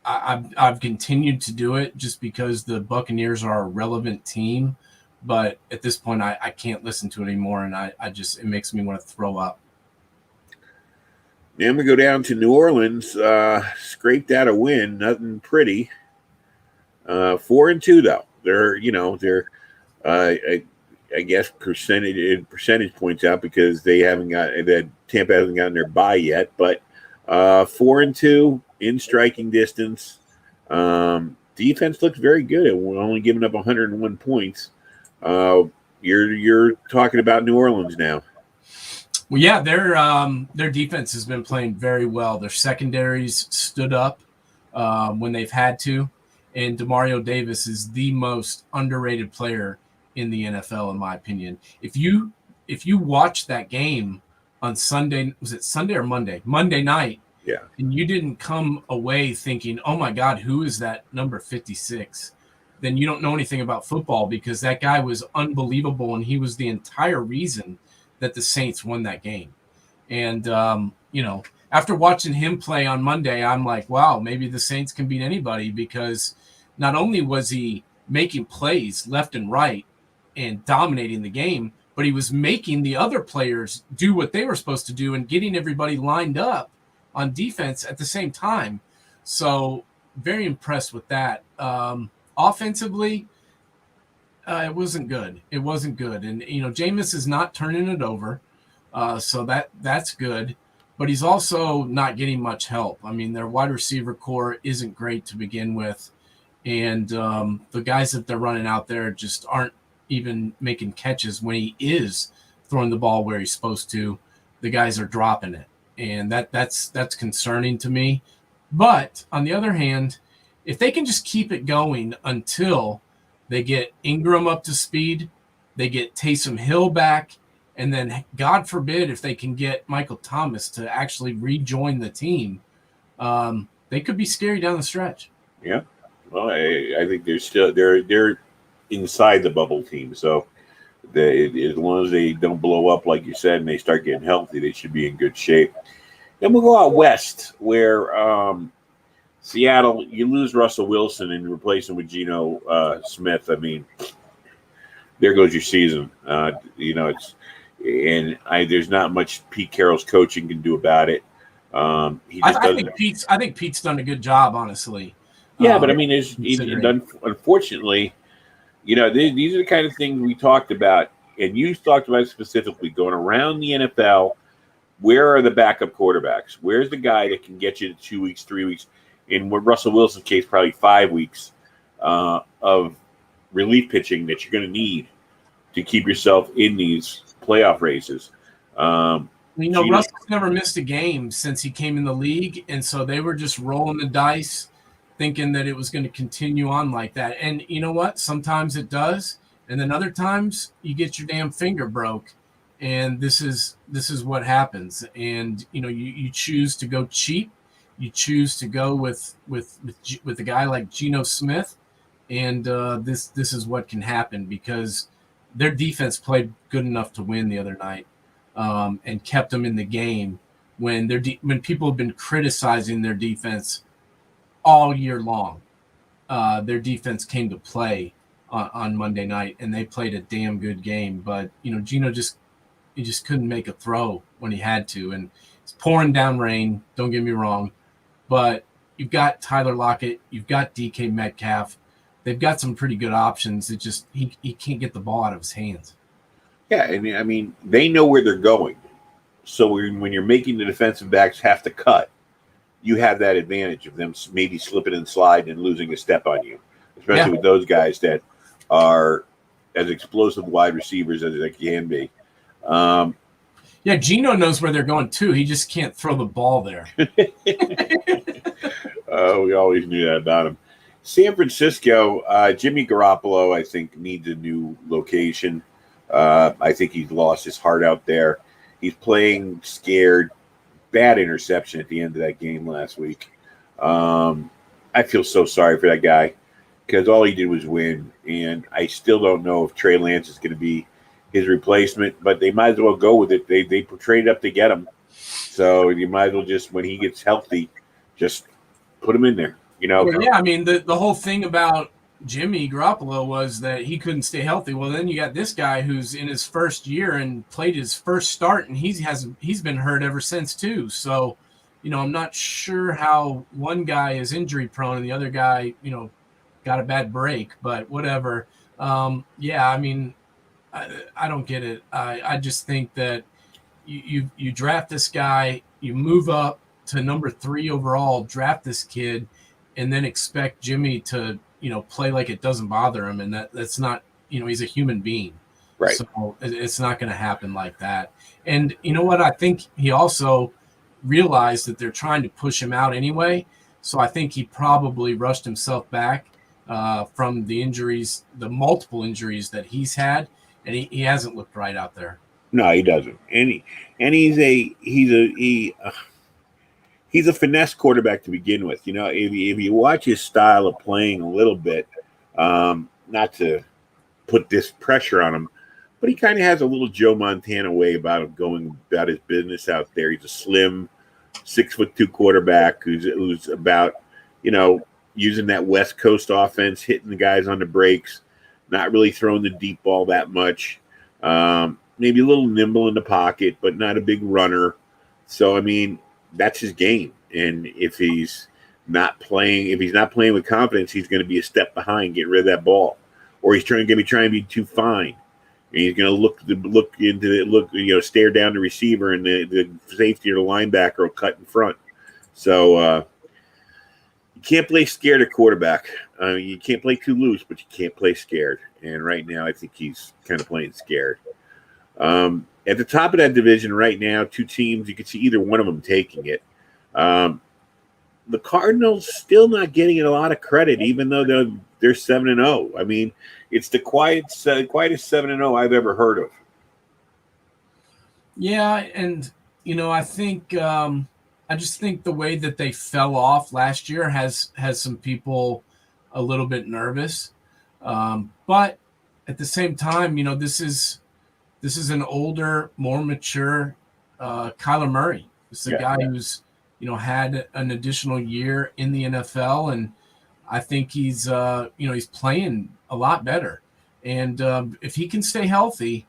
[SPEAKER 2] I've continued to do it just because the Buccaneers are a relevant team, but at this point I can't listen to it anymore, and it makes me want to throw up.
[SPEAKER 1] Then we go down to New Orleans, scraped out a win, nothing pretty. 4-2 though. They're I guess percentage points out because they haven't got that Tampa hasn't gotten their bye yet, but 4-2 in striking distance. Defense looks very good. We're only giving up 101 points. You're talking about New Orleans now.
[SPEAKER 2] Well, yeah, their defense has been playing very well. Their secondaries stood up when they've had to, and Demario Davis is the most underrated player in the NFL, in my opinion. If you watch that game on Sunday, was it Sunday or Monday? Monday night.
[SPEAKER 1] Yeah.
[SPEAKER 2] And you didn't come away thinking, oh my God, who is that number 56? Then you don't know anything about football because that guy was unbelievable and he was the entire reason that the Saints won that game. And, after watching him play on Monday, I'm like, wow, maybe the Saints can beat anybody because not only was he making plays left and right and dominating the game, but he was making the other players do what they were supposed to do and getting everybody lined up on defense at the same time. So very impressed with that. Offensively, it wasn't good. And, Jameis is not turning it over. So that's good. But he's also not getting much help. I mean, their wide receiver core isn't great to begin with. And the guys that they're running out there just aren't even making catches when he is throwing the ball where he's supposed to. The guys are dropping it. And that's concerning to me. But on the other hand, if they can just keep it going until they get Ingram up to speed, they get Taysom Hill back, and then God forbid if they can get Michael Thomas to actually rejoin the team, they could be scary down the stretch.
[SPEAKER 1] Yeah. Well, I think they're inside the bubble team. So as long as they don't blow up, like you said, and they start getting healthy, they should be in good shape. Then we'll go out west where Seattle, you lose Russell Wilson and replace him with Geno Smith. I mean, there goes your season. There's not much Pete Carroll's coaching can do about it. I think
[SPEAKER 2] Pete's done a good job, honestly.
[SPEAKER 1] Yeah, but I mean, unfortunately, these are the kind of things we talked about, and you talked about specifically going around the NFL. Where are the backup quarterbacks? Where's the guy that can get you to 2 weeks, 3 weeks? In Russell Wilson's case, probably 5 weeks of relief pitching that you're going to need to keep yourself in these playoff races.
[SPEAKER 2] Russell's never missed a game since he came in the league, and so they were just rolling the dice, thinking that it was going to continue on like that. And you know what? Sometimes it does, and then other times you get your damn finger broke, and this is what happens. And you choose to go cheap. You choose to go with a guy like Geno Smith, and this is what can happen because their defense played good enough to win the other night and kept them in the game when people have been criticizing their defense all year long. Their defense came to play on Monday night, and they played a damn good game. But Geno just couldn't make a throw when he had to, and it's pouring down rain. Don't get me wrong. But you've got Tyler Lockett, you've got DK Metcalf. They've got some pretty good options. It just he can't get the ball out of his hands.
[SPEAKER 1] Yeah, and I mean they know where they're going. So when you're making the defensive backs have to cut, you have that advantage of them maybe slipping and sliding and losing a step on you, especially with those guys that are as explosive wide receivers as they can be.
[SPEAKER 2] Yeah, Geno knows where they're going too. He just can't throw the ball there.
[SPEAKER 1] We always knew that about him. San Francisco, Jimmy Garoppolo, I think, needs a new location. I think he's lost his heart out there. He's playing scared. Bad interception at the end of that game last week. I feel so sorry for that guy because all he did was win, and I still don't know if Trey Lance is going to be his replacement, but they might as well go with it. They traded up to get him, so you might as well just, when he gets healthy, just put him in there.
[SPEAKER 2] Well, yeah, I mean, the whole thing about Jimmy Garoppolo was that he couldn't stay healthy. Well, then you got this guy who's in his first year and played his first start, and he's been hurt ever since too. So, I'm not sure how one guy is injury prone and the other guy, got a bad break, but whatever. Yeah, I mean, I don't get it. I just think that you draft this guy, you move up to number 3 overall, draft this kid, and then expect Jimmy to, play like it doesn't bother him. And that's not, he's a human being.
[SPEAKER 1] Right.
[SPEAKER 2] So it's not going to happen like that. And you know what? I think he also realized that they're trying to push him out anyway. So I think he probably rushed himself back from the injuries, the multiple injuries that he's had. And he hasn't looked right out there.
[SPEAKER 1] No, he doesn't. And he's a finesse quarterback to begin with. If you watch his style of playing a little bit, not to put this pressure on him, but he kind of has a little Joe Montana way about him going about his business out there. He's a slim 6'2" quarterback who's about, using that West Coast offense, hitting the guys on the brakes, not really throwing the deep ball that much. Maybe a little nimble in the pocket, but not a big runner. So, I mean, that's his game. And if he's not playing with confidence, he's going to be a step behind getting rid of that ball. Or he's trying to be too fine. And he's going to stare down the receiver, and the safety or the linebacker will cut in front. So you can't play scared at quarterback. You can't play too loose, but you can't play scared. And right now, I think he's kind of playing scared. At the top of that division right now, 2 teams, you can see either one of them taking it. The Cardinals still not getting a lot of credit, even though they're 7-0. I mean, it's the quietest 7-0 I've ever heard of.
[SPEAKER 2] Yeah, and I think I just think the way that they fell off last year has some people a little bit nervous. But at the same time, this is an older, more mature Kyler Murray. This is a guy who's had an additional year in the NFL, and I think he's playing a lot better. And if he can stay healthy,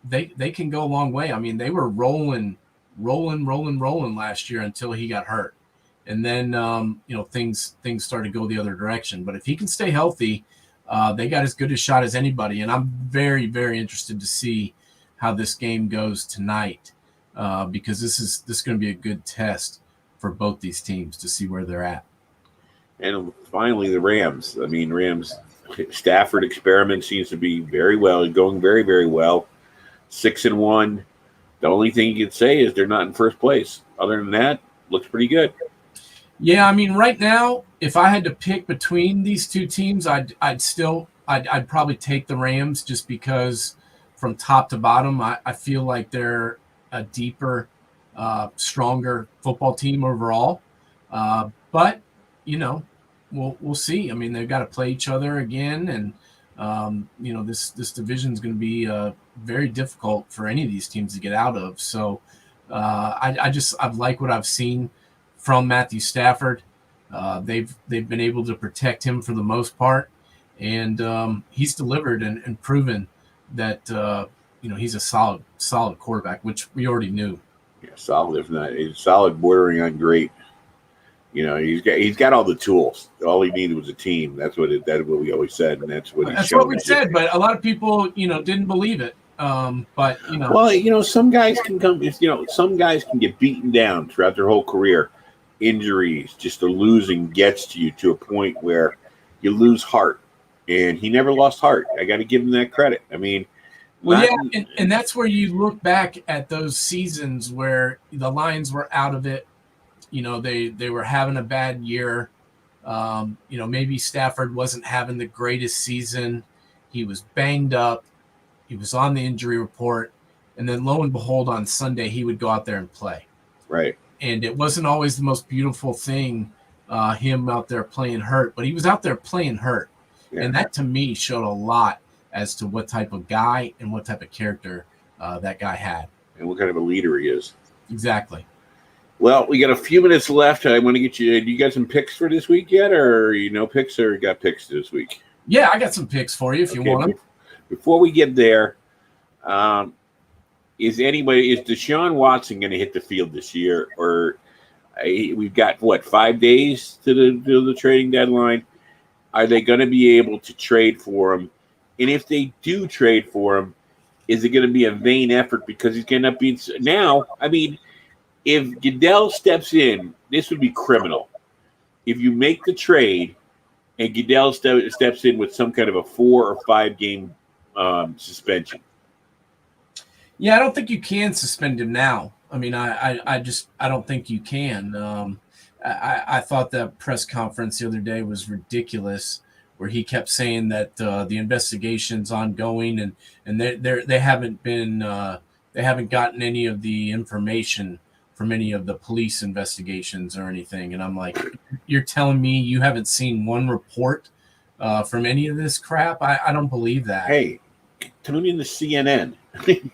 [SPEAKER 2] they can go a long way. I mean, they were rolling last year until he got hurt, and then things started to go the other direction. But if he can stay healthy, they got as good a shot as anybody. And I'm very, very interested to see how this game goes tonight, because this is going to be a good test for both these teams to see where they're at.
[SPEAKER 1] And finally, the Rams. I mean, Rams Stafford experiment seems to be going very, very well. 6-1. The only thing you could say is they're not in first place. Other than that, looks pretty good.
[SPEAKER 2] Yeah, I mean, right now, if I had to pick between these two teams, I'd probably take the Rams, just because from top to bottom, I feel like they're a deeper, stronger football team overall. But we'll see. I mean, they've got to play each other again, and this division is going to be very difficult for any of these teams to get out of. So I like what I've seen from Matthew Stafford. They've been able to protect him for the most part, and he's delivered and proven that he's a solid quarterback, which we already knew.
[SPEAKER 1] Yeah, solid, if not solid, bordering on great. He's got all the tools. All he needed was a team. That's what we always said, and that's what
[SPEAKER 2] we said. But a lot of people, didn't believe it. But
[SPEAKER 1] some guys can come. Some guys can get beaten down throughout their whole career. Injuries, just the losing gets to you to a point where you lose heart. and he never lost heart. I got to give him that credit. I mean,
[SPEAKER 2] well, and that's where you look back at those seasons where the Lions were out of it. They were having a bad year. Maybe Stafford wasn't having the greatest season. He was banged up. He was on the injury report. And then lo and behold, on Sunday, he would go out there and play.
[SPEAKER 1] Right.
[SPEAKER 2] And it wasn't always the most beautiful thing, him out there playing hurt, but he was out there playing hurt. Yeah. And that, to me, showed a lot as to what type of guy and what type of character that guy had.
[SPEAKER 1] And what kind of a leader he is.
[SPEAKER 2] Exactly.
[SPEAKER 1] Well, we got a few minutes left. I want to get you. Do you got some picks for this week yet, or picks, or got picks this week?
[SPEAKER 2] Yeah, I got some picks for you if you want them.
[SPEAKER 1] Before we get there, is Deshaun Watson going to hit the field this year, or we've got 5 days to the trading deadline? Are they going to be able to trade for him? And if they do trade for him, is it going to be a vain effort because he's going to be now? I mean, if Goodell steps in, this would be criminal. If you make the trade and Goodell steps in with some kind of a 4 or 5 game suspension.
[SPEAKER 2] Yeah, I don't think you can suspend him now. I mean, I don't think you can. I thought that press conference the other day was ridiculous, where he kept saying that the investigation's ongoing and they haven't gotten any of the information from any of the police investigations or anything. And I'm like, you're telling me you haven't seen one report from any of this crap? I don't believe that.
[SPEAKER 1] Hey, tune in to CNN.
[SPEAKER 2] You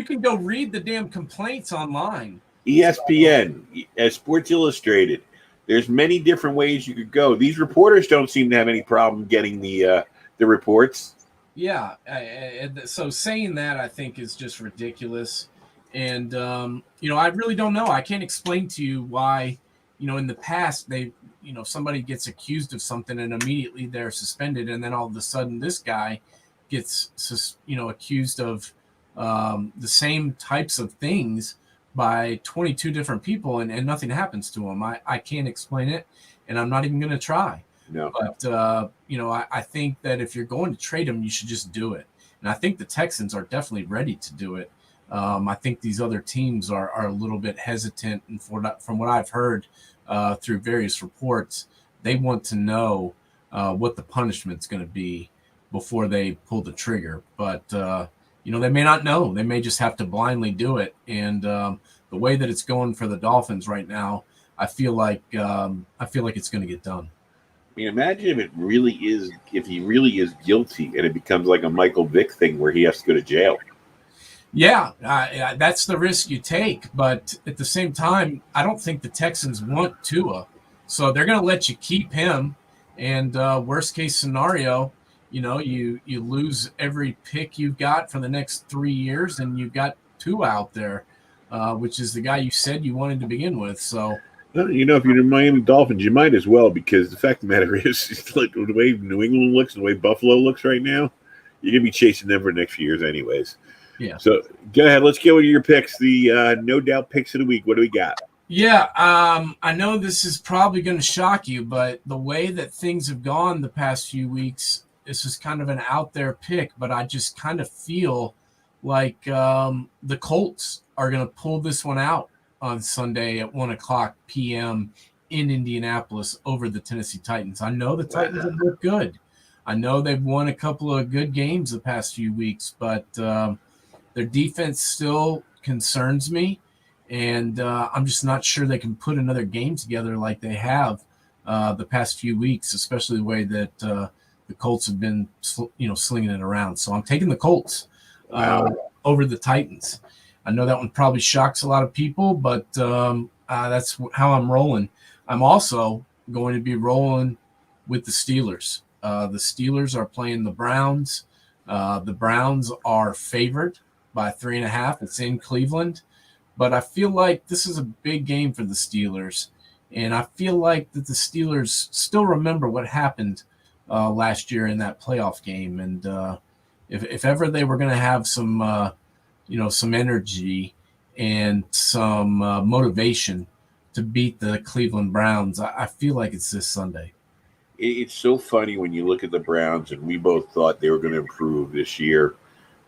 [SPEAKER 2] can go read the damn complaints online.
[SPEAKER 1] ESPN, Sports Illustrated. There's many different ways you could go. These reporters don't seem to have any problem getting the reports.
[SPEAKER 2] Yeah. So saying that, I think, is just ridiculous. And, I really don't know. I can't explain to you why, in the past, somebody gets accused of something and immediately they're suspended. And then all of a sudden this guy gets, accused of the same types of things by 22 different people and nothing happens to him. I can't explain it, and I'm not even going to try.
[SPEAKER 1] No.
[SPEAKER 2] But, I think that if you're going to trade him, you should just do it. And I think the Texans are definitely ready to do it. I think these other teams are a little bit hesitant, and from what I've heard through various reports, they want to know what the punishment's going to be before they pull the trigger. But they may not know. They may just have to blindly do it. And the way that it's going for the Dolphins right now, I feel like it's going to get done.
[SPEAKER 1] I mean, imagine if he really is guilty, and it becomes like a Michael Vick thing where he has to go to jail.
[SPEAKER 2] Yeah, that's the risk you take. But at the same time, I don't think the Texans want Tua. So they're going to let you keep him. And worst case scenario, you lose every pick you've got for the next 3 years, and you've got Tua out there, which is the guy you said you wanted to begin with. So,
[SPEAKER 1] if you're the Miami Dolphins, you might as well, because the fact of the matter is, like the way New England looks and the way Buffalo looks right now, you're going to be chasing them for the next few years anyways.
[SPEAKER 2] Yeah.
[SPEAKER 1] So go ahead. Let's go with your picks. The no doubt picks of the week. What do we got?
[SPEAKER 2] Yeah. I know this is probably going to shock you, but the way that things have gone the past few weeks, this is kind of an out there pick, but I just kind of feel like the Colts are going to pull this one out on Sunday at 1:00 p.m. in Indianapolis over the Tennessee Titans. I know the Titans have looked good. I know they've won a couple of good games the past few weeks, but their defense still concerns me, and I'm just not sure they can put another game together like they have the past few weeks, especially the way that the Colts have been, slinging it around. So I'm taking the Colts over the Titans. I know that one probably shocks a lot of people, but that's how I'm rolling. I'm also going to be rolling with the Steelers. The Steelers are playing the Browns. The Browns are favored by 3.5. It's in Cleveland. But I feel like this is a big game for the Steelers. And I feel like that the Steelers still remember what happened last year in that playoff game. And if ever they were going to have some, some energy and some motivation to beat the Cleveland Browns, I feel like it's this Sunday.
[SPEAKER 1] it's so funny when you look at the Browns, and we both thought they were going to improve this year,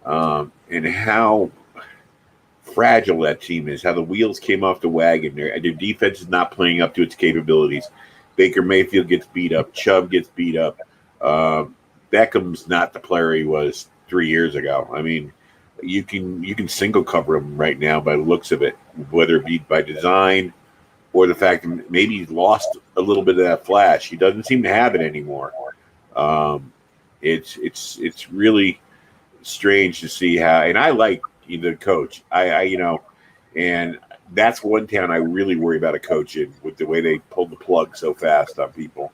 [SPEAKER 1] and how fragile that team is, how the wheels came off the wagon. Their defense is not playing up to its capabilities. Baker Mayfield gets beat up. Chubb gets beat up. Beckham's not the player he was 3 years ago. I mean, you can single cover him right now by the looks of it, whether it be by design or the fact that maybe he's lost a little bit of that flash. He doesn't seem to have it anymore. It's really strange to see how. And I like the coach. And that's one town I really worry about a coach in, with the way they pulled the plug so fast on people.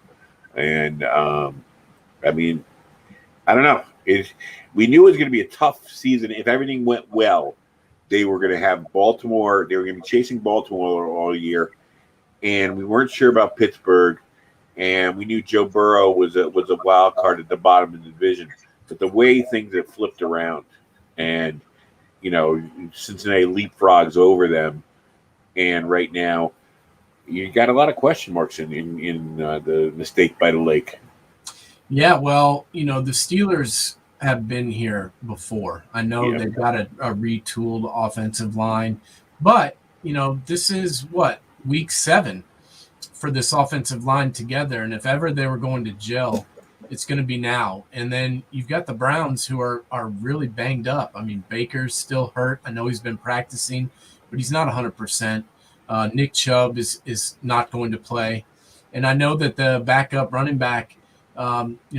[SPEAKER 1] And I mean, I don't know. We knew it was going to be a tough season. If everything went well, they were going to have Baltimore. They were going to be chasing Baltimore all year, and we weren't sure about Pittsburgh. And we knew Joe Burrow was a wild card at the bottom of the division. But the way things have flipped around, and Cincinnati leapfrogs over them, and right now you got a lot of question marks in the mistake by the lake.
[SPEAKER 2] Yeah, well, the Steelers have been here before. I know they've got a retooled offensive line, but this is week 7 for this offensive line together, and if ever they were going to gel, it's going to be now. And then you've got the Browns, who are really banged up. I mean, Baker's still hurt. I know he's been practicing, but he's not 100%. Nick Chubb is not going to play, and I know that the backup running back,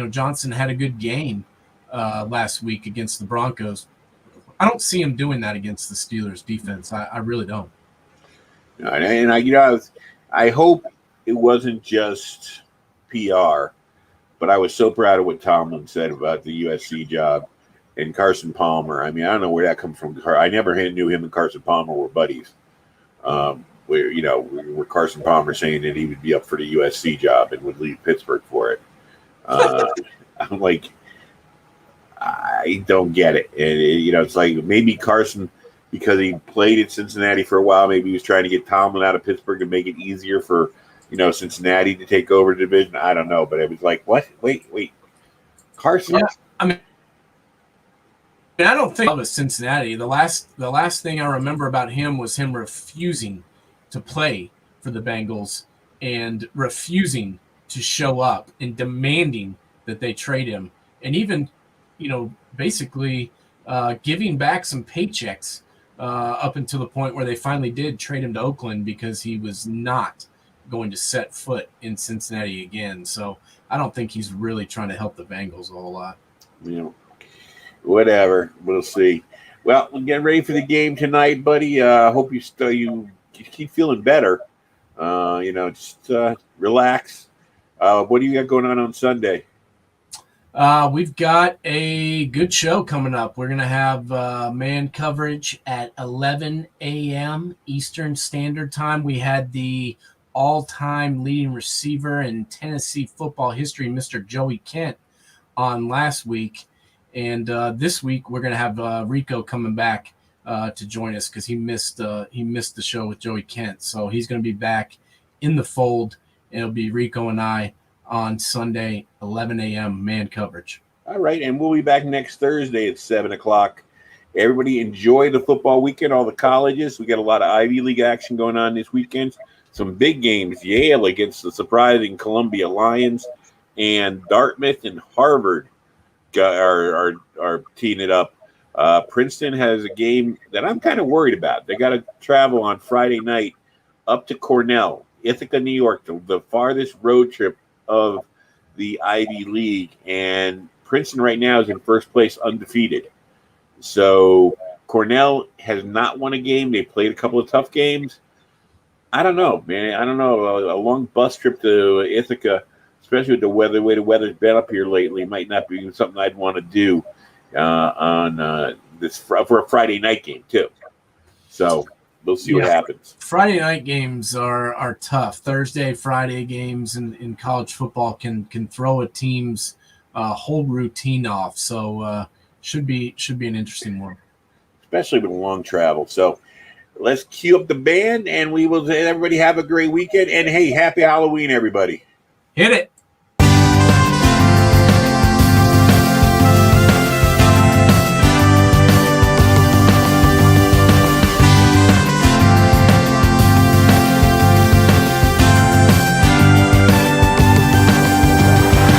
[SPEAKER 2] Johnson, had a good game last week against the Broncos. I don't see him doing that against the Steelers defense. I really don't.
[SPEAKER 1] And I hope it wasn't just PR, but I was so proud of what Tomlin said about the USC job and Carson Palmer. I mean, I don't know where that comes from. I never knew him and Carson Palmer were buddies. Where Carson Palmer saying that he would be up for the USC job and would leave Pittsburgh for it. I'm like, I don't get it. And it's like maybe Carson, because he played at Cincinnati for a while, maybe he was trying to get Tomlin out of Pittsburgh to make it easier for Cincinnati to take over the division. I don't know, but it was like, what? Wait, Carson.
[SPEAKER 2] Yeah, I mean, I don't think it was Cincinnati. The last thing I remember about him was him refusing to play for the Bengals and refusing to show up and demanding that they trade him, and even basically giving back some paychecks up until the point where they finally did trade him to Oakland because he was not going to set foot in Cincinnati again. So I don't think he's really trying to help the Bengals a whole lot.
[SPEAKER 1] Whatever, we'll see. Well, we're getting ready for the game tonight, buddy. Hope you keep feeling better. Just relax. What do you got going on Sunday?
[SPEAKER 2] We've got a good show coming up. We're going to have man coverage at 11 a.m. Eastern Standard Time. We had the all-time leading receiver in Tennessee football history, Mr. Joey Kent, on last week. And this week we're going to have Rico coming back to join us because he missed the show with Joey Kent. So he's going to be back in the fold. It'll be Rico and I on Sunday, 11 a.m. man coverage.
[SPEAKER 1] All right, and we'll be back next Thursday at 7 o'clock. Everybody enjoy the football weekend, all the colleges. We got a lot of Ivy League action going on this weekend. Some big games, Yale against the surprising Columbia Lions, and Dartmouth and Harvard are teeing it up. Princeton has a game that I'm kind of worried about. They got to travel on Friday night up to Cornell, Ithaca, New York, the farthest road trip of the Ivy League. And Princeton right now is in first place, undefeated. So Cornell has not won a game. They played a couple of tough games. I don't know, man. I don't know. A long bus trip to Ithaca, especially with the way the weather's been up here lately, might not be something I'd want to do on this for a Friday night game too. So we'll see what happens.
[SPEAKER 2] Friday night games are tough. Thursday, Friday games in college football can throw a team's whole routine off. So should be an interesting one,
[SPEAKER 1] especially with long travel. So let's cue up the band, and we will. Everybody have a great weekend, and hey, happy Halloween, everybody!
[SPEAKER 2] Hit it.